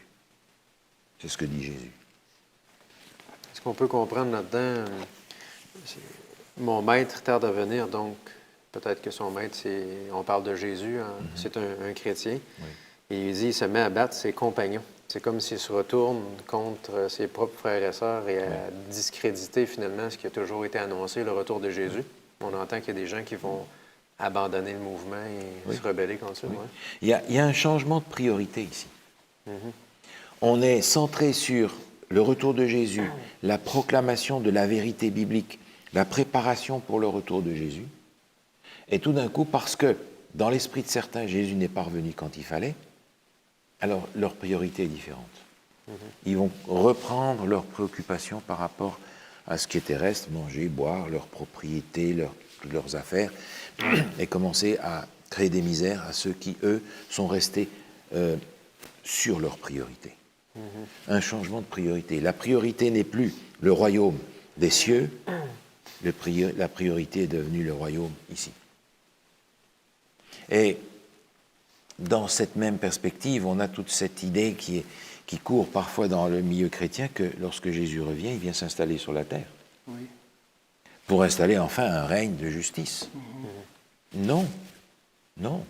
C'est ce que dit Jésus. Ce qu'on peut comprendre là-dedans, mon maître tarde à venir, donc peut-être que son maître, on parle de Jésus, hein, c'est un chrétien. Oui. Et il dit, il se met à battre ses compagnons. C'est comme s'il se retourne contre ses propres frères et sœurs et à discréditer finalement ce qui a toujours été annoncé, le retour de Jésus. On entend qu'il y a des gens qui vont abandonner le mouvement et se rebeller contre ça. Oui. Ouais. Il y a un changement de priorité ici. On est centré sur le retour de Jésus, la proclamation de la vérité biblique, la préparation pour le retour de Jésus. Et tout d'un coup, parce que dans l'esprit de certains, Jésus n'est pas revenu quand il fallait, alors leur priorité est différente. Ils vont reprendre leurs préoccupations par rapport à ce qui est terrestre, manger, boire, leurs propriétés, leurs affaires, et commencer à créer des misères à ceux qui, eux, sont restés sur leurs priorités. Un changement de priorité. La priorité n'est plus le royaume des cieux, la priorité est devenue le royaume ici. Et dans cette même perspective, on a toute cette idée qui court parfois dans le milieu chrétien que lorsque Jésus revient, il vient s'installer sur la terre. Oui. Pour installer enfin un règne de justice. Non, non.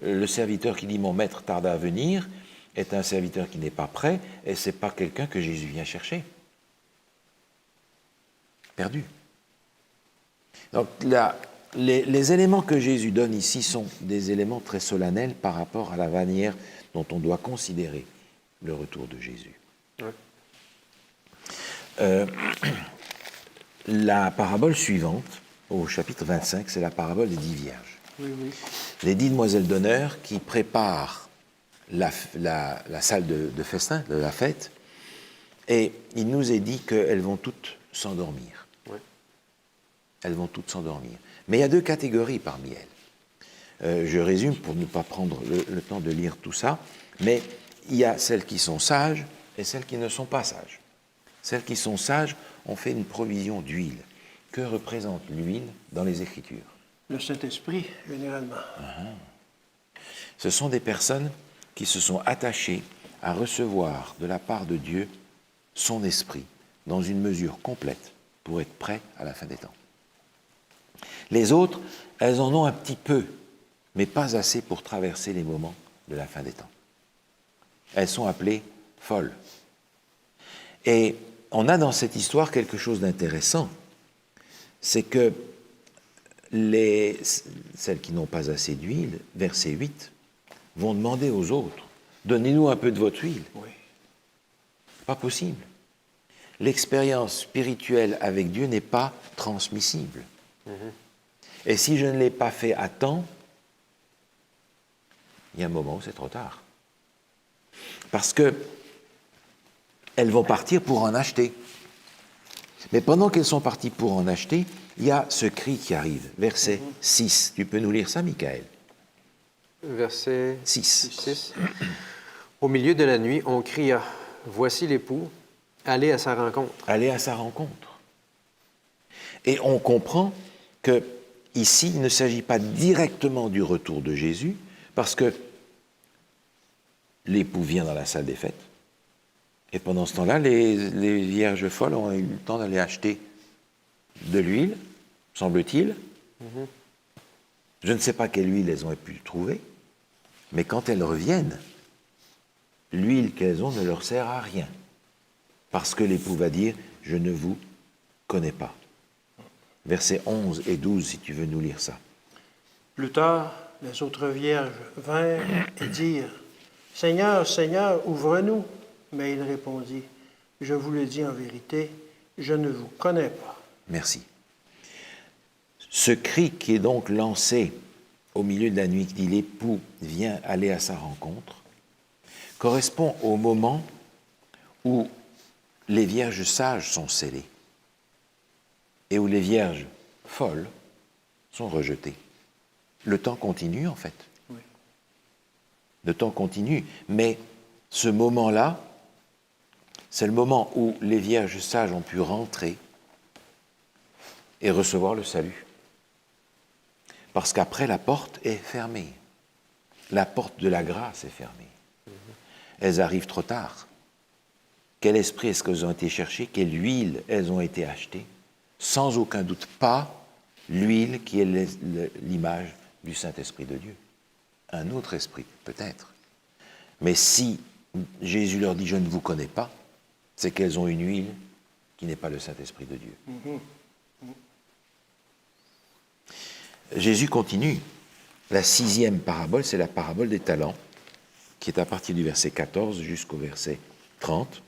Le serviteur qui dit « mon maître tarde à venir » est un serviteur qui n'est pas prêt et ce n'est pas quelqu'un que Jésus vient chercher. Perdu. Donc là, les éléments que Jésus donne ici sont des éléments très solennels par rapport à la manière dont on doit considérer le retour de Jésus. Ouais. La parabole suivante, au chapitre 25, c'est la parabole des 10 vierges. Oui, oui. Les 10 demoiselles d'honneur qui préparent la salle de festin, de la fête, et il nous est dit qu'elles vont toutes s'endormir. Ouais. Elles vont toutes s'endormir. Mais il y a deux catégories parmi elles. Je résume pour ne pas prendre le temps de lire tout ça, mais il y a celles qui sont sages et celles qui ne sont pas sages. Celles qui sont sages ont fait une provision d'huile. Que représente l'huile dans les Écritures? Le Saint-Esprit, généralement. Ce sont des personnes qui se sont attachées à recevoir de la part de Dieu son esprit dans une mesure complète pour être prêts à la fin des temps. Les autres, elles en ont un petit peu, mais pas assez pour traverser les moments de la fin des temps. Elles sont appelées folles. Et on a dans cette histoire quelque chose d'intéressant, c'est que celles qui n'ont pas assez d'huile, verset 8, vont demander aux autres, donnez-nous un peu de votre huile. Oui. Pas possible. L'expérience spirituelle avec Dieu n'est pas transmissible. Et si je ne l'ai pas fait à temps, il y a un moment où c'est trop tard. Parce que elles vont partir pour en acheter. Mais pendant qu'elles sont parties pour en acheter, il y a ce cri qui arrive. Verset 6. Tu peux nous lire ça, Michael? Verset 6. 6. Au milieu de la nuit, on cria, « Voici l'époux, allez à sa rencontre. » Aller à sa rencontre. Et on comprend que ici, il ne s'agit pas directement du retour de Jésus, parce que l'époux vient dans la salle des fêtes, et pendant ce temps-là, les vierges folles ont eu le temps d'aller acheter de l'huile, semble-t-il. Je ne sais pas quelle huile elles ont pu trouver, mais quand elles reviennent, l'huile qu'elles ont ne leur sert à rien, parce que l'époux va dire « je ne vous connais pas ». Versets 11 et 12, si tu veux nous lire ça. Plus tard, les autres vierges vinrent et dirent, « Seigneur, Seigneur, ouvre-nous. » Mais il répondit, « Je vous le dis en vérité, je ne vous connais pas. » Merci. Ce cri qui est donc lancé au milieu de la nuit, qui dit « L'époux vient aller à sa rencontre », correspond au moment où les vierges sages sont scellées et où les vierges folles sont rejetées. Le temps continue, en fait. Oui. Le temps continue, mais ce moment-là, c'est le moment où les vierges sages ont pu rentrer et recevoir le salut. Parce qu'après, la porte est fermée. La porte de la grâce est fermée. Elles arrivent trop tard. Quel esprit est-ce qu'elles ont été cherchées? Quelle huile elles ont été achetées? Sans aucun doute pas l'huile qui est l'image du Saint-Esprit de Dieu. Un autre esprit, peut-être. Mais si Jésus leur dit « je ne vous connais pas », c'est qu'elles ont une huile qui n'est pas le Saint-Esprit de Dieu. Jésus continue. La 6e parabole, c'est la parabole des talents, qui est à partir du verset 14 jusqu'au verset 30.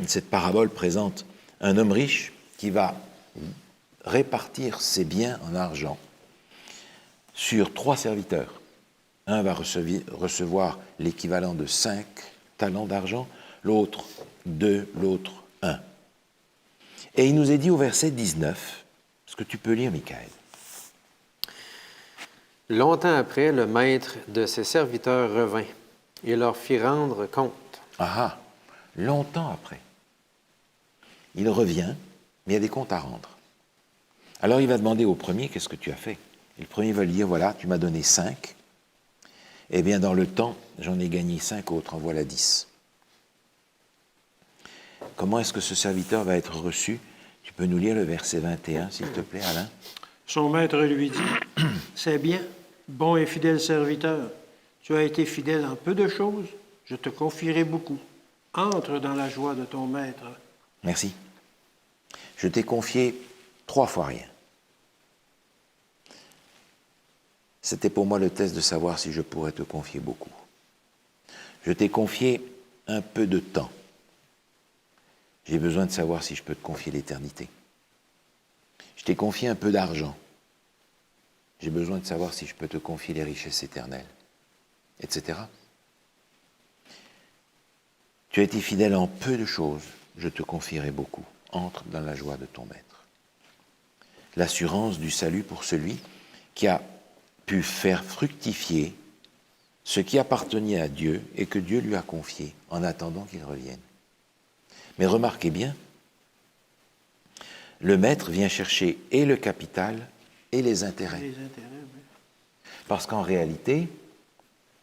Cette parabole présente un homme riche qui va répartir ses biens en argent sur 3 serviteurs. Un va recevoir l'équivalent de 5 talents d'argent, l'autre 2, l'autre 1. Et il nous est dit au verset 19, est-ce que tu peux lire, Michael? Longtemps après, le maître de ses serviteurs revint et leur fit rendre compte. Ah ah, longtemps après. Il revient, mais il y a des comptes à rendre. Alors il va demander au premier, qu'est-ce que tu as fait? Et le premier va lui dire, voilà, tu m'as donné 5. Eh bien, dans le temps, j'en ai gagné 5 autres, en voilà 10. Comment est-ce que ce serviteur va être reçu? Tu peux nous lire le verset 21, s'il te plaît, Alain? Son maître lui dit, « C'est bien, bon et fidèle serviteur. Tu as été fidèle en peu de choses, je te confierai beaucoup. Entre dans la joie de ton maître. » Merci. Je t'ai confié 3 fois rien. C'était pour moi le test de savoir si je pourrais te confier beaucoup. Je t'ai confié un peu de temps. J'ai besoin de savoir si je peux te confier l'éternité. Je t'ai confié un peu d'argent. J'ai besoin de savoir si je peux te confier les richesses éternelles, etc. Tu as été fidèle en peu de choses, je te confierai beaucoup. Entre dans la joie de ton maître. L'assurance du salut pour celui qui a pu faire fructifier ce qui appartenait à Dieu et que Dieu lui a confié en attendant qu'il revienne. Mais remarquez bien, le maître vient chercher et le capital et les intérêts. Les intérêts, oui. Parce qu'en réalité,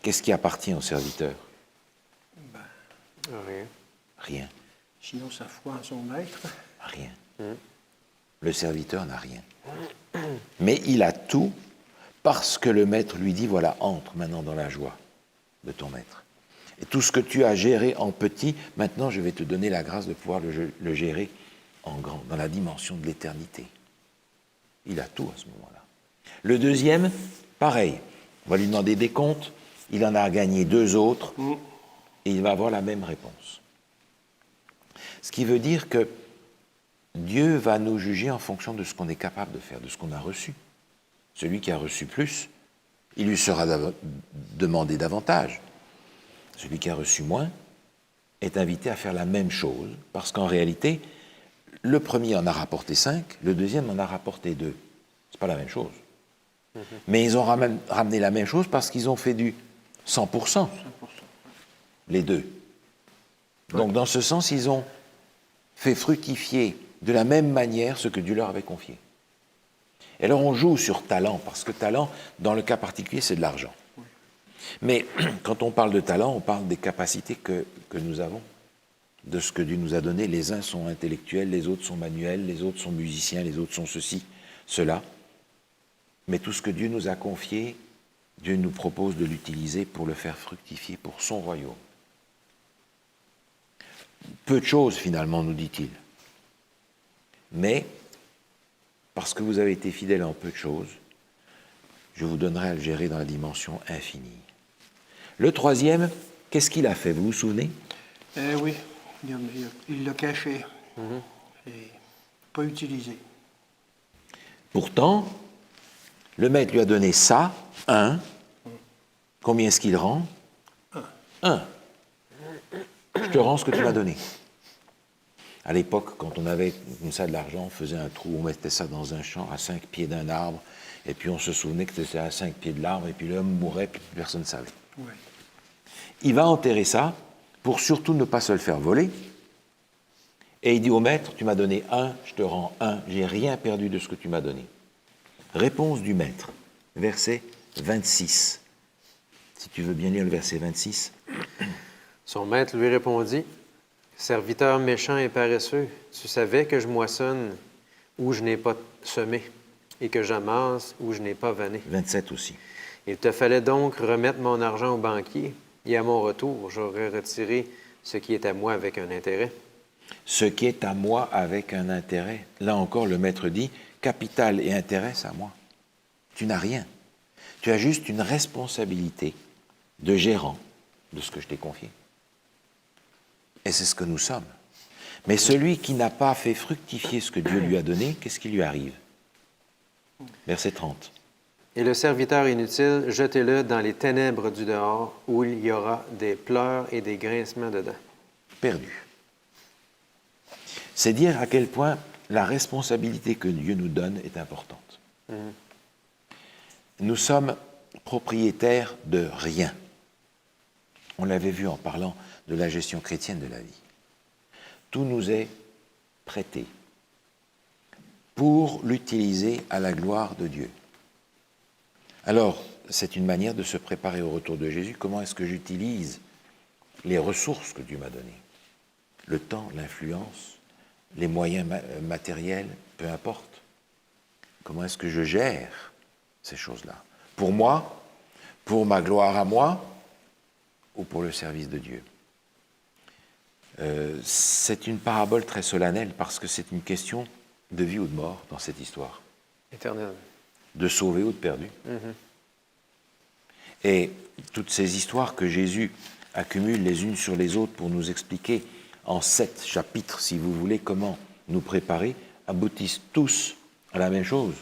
qu'est-ce qui appartient au serviteur? Rien. Rien. Sinon, sa foi en son maître. Rien. Le serviteur n'a rien. Mais il a tout parce que le maître lui dit, voilà, entre maintenant dans la joie de ton maître. Et tout ce que tu as géré en petit, maintenant je vais te donner la grâce de pouvoir le gérer en grand, dans la dimension de l'éternité. Il a tout à ce moment-là. Le deuxième, pareil. On va lui demander des comptes. Il en a gagné 2 autres. Et il va avoir la même réponse. Ce qui veut dire que Dieu va nous juger en fonction de ce qu'on est capable de faire, de ce qu'on a reçu. Celui qui a reçu plus, il lui sera demandé davantage. Celui qui a reçu moins est invité à faire la même chose, parce qu'en réalité, le premier en a rapporté 5, le deuxième en a rapporté 2. C'est pas la même chose. Mais ils ont ramené la même chose parce qu'ils ont fait du 100%. Les deux. Donc, dans ce sens, ils ont fait fructifier de la même manière ce que Dieu leur avait confié. Et alors, on joue sur talent, parce que talent, dans le cas particulier, c'est de l'argent. Mais quand on parle de talent, on parle des capacités que nous avons, de ce que Dieu nous a donné. Les uns sont intellectuels, les autres sont manuels, les autres sont musiciens, les autres sont ceci, cela. Mais tout ce que Dieu nous a confié, Dieu nous propose de l'utiliser pour le faire fructifier pour son royaume. Peu de choses, finalement, nous dit-il. Mais, parce que vous avez été fidèles en peu de choses, je vous donnerai à le gérer dans la dimension infinie. Le troisième, qu'est-ce qu'il a fait? Vous vous souvenez? Oui, il l'a caché. Et pas utilisé. Pourtant, Le maître lui a donné ça, 1. Combien est-ce qu'il rend? 1. Je te rends ce que tu m'as donné. À l'époque, quand on avait comme ça de l'argent, on faisait un trou, on mettait ça dans un champ à 5 pieds d'un arbre, et puis on se souvenait que c'était à 5 pieds de l'arbre, et puis l'homme mourait, puis personne ne savait. Ouais. Il va enterrer ça pour surtout ne pas se le faire voler. Et il dit au maître, tu m'as donné 1, je te rends 1, j'ai rien perdu de ce que tu m'as donné. Réponse du maître, verset 26. Si tu veux bien lire le verset 26. Son maître lui répondit, « Serviteur méchant et paresseux, tu savais que je moissonne où je n'ai pas semé, et que j'amasse où je n'ai pas vanné. 27 aussi. Il te fallait donc remettre mon argent au banquier, et à mon retour, j'aurais retiré ce qui est à moi avec un intérêt. » Ce qui est à moi avec un intérêt. Là encore, le maître dit, capital et intérêt, c'est à moi. Tu n'as rien. Tu as juste une responsabilité de gérant de ce que je t'ai confié. Et c'est ce que nous sommes. Mais celui qui n'a pas fait fructifier ce que Dieu lui a donné, qu'est-ce qui lui arrive? Verset 30. Et le serviteur inutile, jetez-le dans les ténèbres du dehors, où il y aura des pleurs et des grincements dedans. Perdu. C'est dire à quel point la responsabilité que Dieu nous donne est importante. Nous sommes propriétaires de rien. On l'avait vu en parlant de la gestion chrétienne de la vie. Tout nous est prêté pour l'utiliser à la gloire de Dieu. Alors, c'est une manière de se préparer au retour de Jésus. Comment est-ce que j'utilise les ressources que Dieu m'a données? Le temps, l'influence, les moyens matériels, peu importe. Comment est-ce que je gère ces choses-là? Pour moi, pour ma gloire à moi, ou pour le service de Dieu? C'est une parabole très solennelle parce que c'est une question de vie ou de mort dans cette histoire. Éternel. De sauver ou de perdu. Et toutes ces histoires que Jésus accumule les unes sur les autres pour nous expliquer en 7 chapitres, si vous voulez, comment nous préparer, aboutissent tous à la même chose.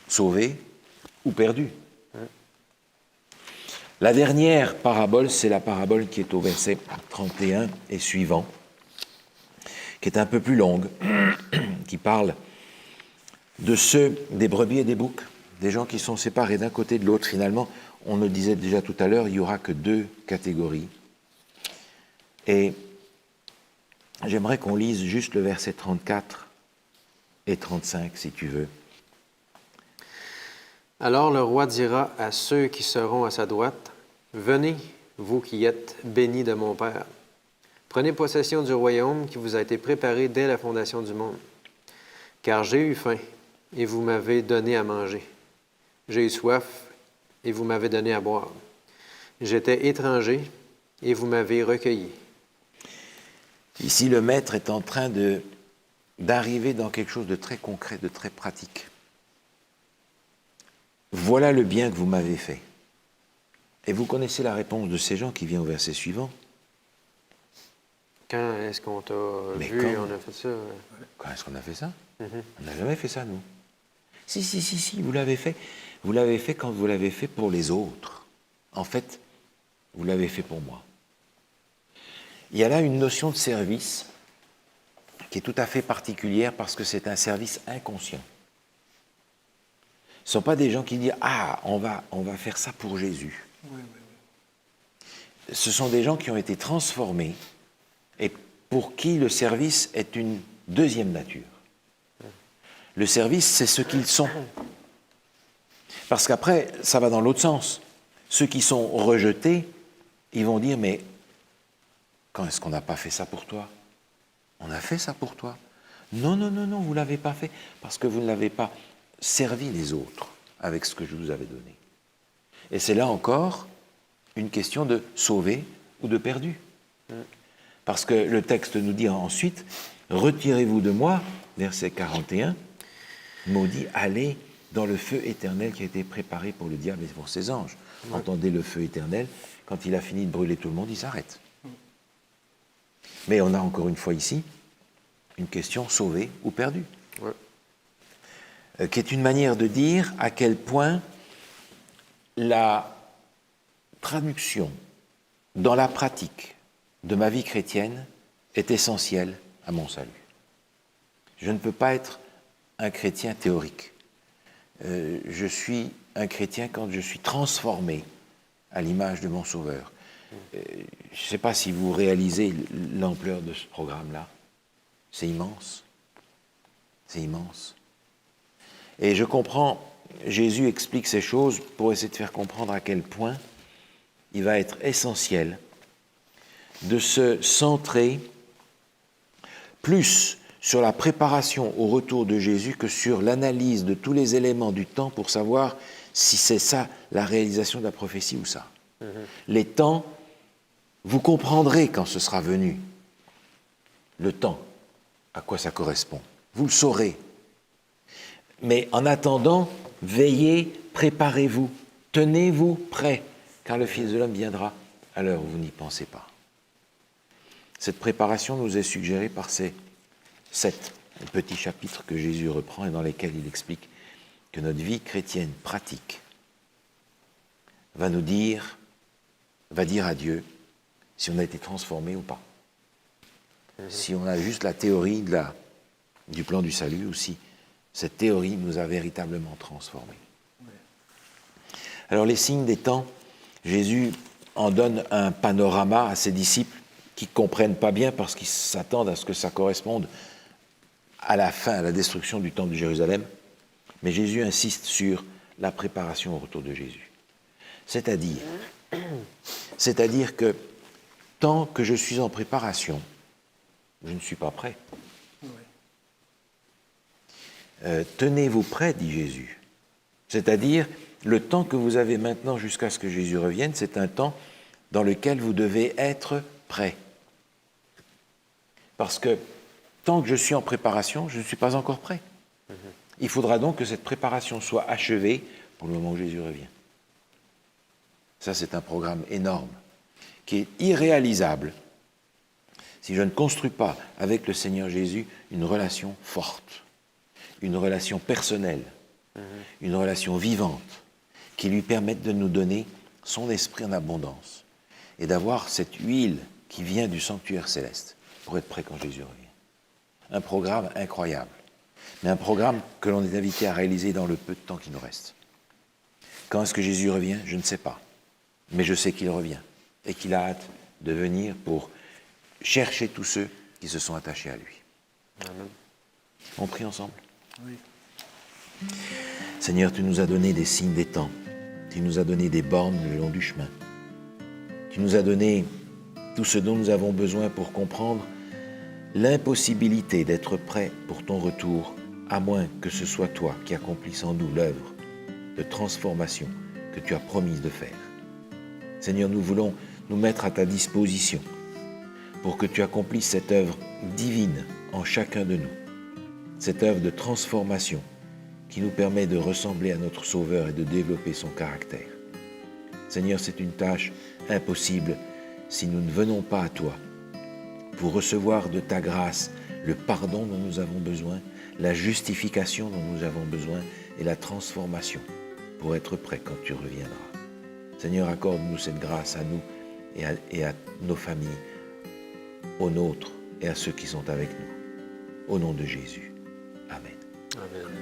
Sauver ou perdu. La dernière parabole, c'est la parabole qui est au verset 31 et suivant, qui est un peu plus longue, qui parle de ceux des brebis et des boucs, des gens qui sont séparés d'un côté de l'autre. Finalement, on le disait déjà tout à l'heure, il n'y aura que 2 catégories. Et j'aimerais qu'on lise juste le verset 34 et 35, si tu veux. Alors le roi dira à ceux qui seront à sa droite, « Venez, vous qui êtes bénis de mon Père. Prenez possession du royaume qui vous a été préparé dès la fondation du monde. Car j'ai eu faim, et vous m'avez donné à manger. J'ai eu soif, et vous m'avez donné à boire. J'étais étranger, et vous m'avez recueilli. » Ici, le maître est en train d'arriver dans quelque chose de très concret, de très pratique. Voilà le bien que vous m'avez fait. Et vous connaissez la réponse de ces gens qui vient au verset suivant. Quand est-ce qu'on t'a Mais vu quand? et on a fait ça? Quand est-ce qu'on a fait ça? On n'a jamais fait ça, nous. Si, vous l'avez fait. Vous l'avez fait quand vous l'avez fait pour les autres. En fait, vous l'avez fait pour moi. Il y a là une notion de service qui est tout à fait particulière parce que c'est un service inconscient. Ce ne sont pas des gens qui disent « Ah, on va faire ça pour Jésus ». Ce sont des gens qui ont été transformés et pour qui le service est une deuxième nature. Le service, c'est ce qu'ils sont. Parce qu'après, ça va dans l'autre sens. Ceux qui sont rejetés, ils vont dire « Mais quand est-ce qu'on n'a pas fait ça pour toi? On a fait ça pour toi. Non, vous ne l'avez pas fait parce que vous ne l'avez pas servi les autres avec ce que je vous avais donné. » Et c'est là encore une question de sauver ou de perdu. Parce que le texte nous dit ensuite, « Retirez-vous de moi, verset 41, maudit, allez dans le feu éternel qui a été préparé pour le diable et pour ses anges. » Entendez le feu éternel, quand il a fini de brûler tout le monde, il s'arrête. Mais on a encore une fois ici une question sauvée ou perdue. qui est une manière de dire à quel point la traduction dans la pratique de ma vie chrétienne est essentielle à mon salut. Je ne peux pas être un chrétien théorique. Je suis un chrétien quand je suis transformé à l'image de mon Sauveur. Je ne sais pas si vous réalisez l'ampleur de ce programme-là. C'est immense. C'est immense. Et je comprends, Jésus explique ces choses pour essayer de faire comprendre à quel point il va être essentiel de se centrer plus sur la préparation au retour de Jésus que sur l'analyse de tous les éléments du temps pour savoir si c'est ça la réalisation de la prophétie ou ça. Les temps, vous comprendrez quand ce sera venu. Le temps, à quoi ça correspond. Vous le saurez. Mais en attendant, veillez, préparez-vous, tenez-vous prêts, car le Fils de l'homme viendra à l'heure où vous n'y pensez pas. Cette préparation nous est suggérée par ces 7 petits chapitres que Jésus reprend et dans lesquels il explique que notre vie chrétienne pratique va dire à Dieu si on a été transformé ou pas. Si on a juste la théorie du plan du salut ou si cette théorie nous a véritablement transformés. Alors les signes des temps, Jésus en donne un panorama à ses disciples qui ne comprennent pas bien parce qu'ils s'attendent à ce que ça corresponde à la fin, à la destruction du temple de Jérusalem. Mais Jésus insiste sur la préparation au retour de Jésus. C'est-à-dire que tant que je suis en préparation, je ne suis pas prêt. Tenez-vous prêts, dit Jésus. C'est-à-dire, le temps que vous avez maintenant jusqu'à ce que Jésus revienne, c'est un temps dans lequel vous devez être prêts. Parce que tant que je suis en préparation, je ne suis pas encore prêt. Il faudra donc que cette préparation soit achevée pour le moment où Jésus revient. Ça, c'est un programme énorme, qui est irréalisable si je ne construis pas avec le Seigneur Jésus une relation forte, une relation personnelle, une relation vivante, qui lui permette de nous donner son esprit en abondance et d'avoir cette huile qui vient du sanctuaire céleste pour être prêt quand Jésus revient. Un programme incroyable, mais un programme que l'on est invité à réaliser dans le peu de temps qui nous reste. Quand est-ce que Jésus revient? Je ne sais pas, mais je sais qu'il revient et qu'il a hâte de venir pour chercher tous ceux qui se sont attachés à lui. Amen. On prie ensemble? Oui. Seigneur, tu nous as donné des signes des temps. Tu nous as donné des bornes le long du chemin. Tu nous as donné tout ce dont nous avons besoin pour comprendre l'impossibilité d'être prêt pour ton retour, à moins que ce soit toi qui accomplisses en nous l'œuvre de transformation que tu as promise de faire. Seigneur, nous voulons nous mettre à ta disposition pour que tu accomplisses cette œuvre divine en chacun de nous, cette œuvre de transformation qui nous permet de ressembler à notre Sauveur et de développer son caractère. Seigneur, c'est une tâche impossible si nous ne venons pas à toi pour recevoir de ta grâce le pardon dont nous avons besoin, la justification dont nous avons besoin et la transformation pour être prêts quand tu reviendras. Seigneur, accorde-nous cette grâce à nous et à nos familles, aux nôtres et à ceux qui sont avec nous. Au nom de Jésus. Amen. Amen.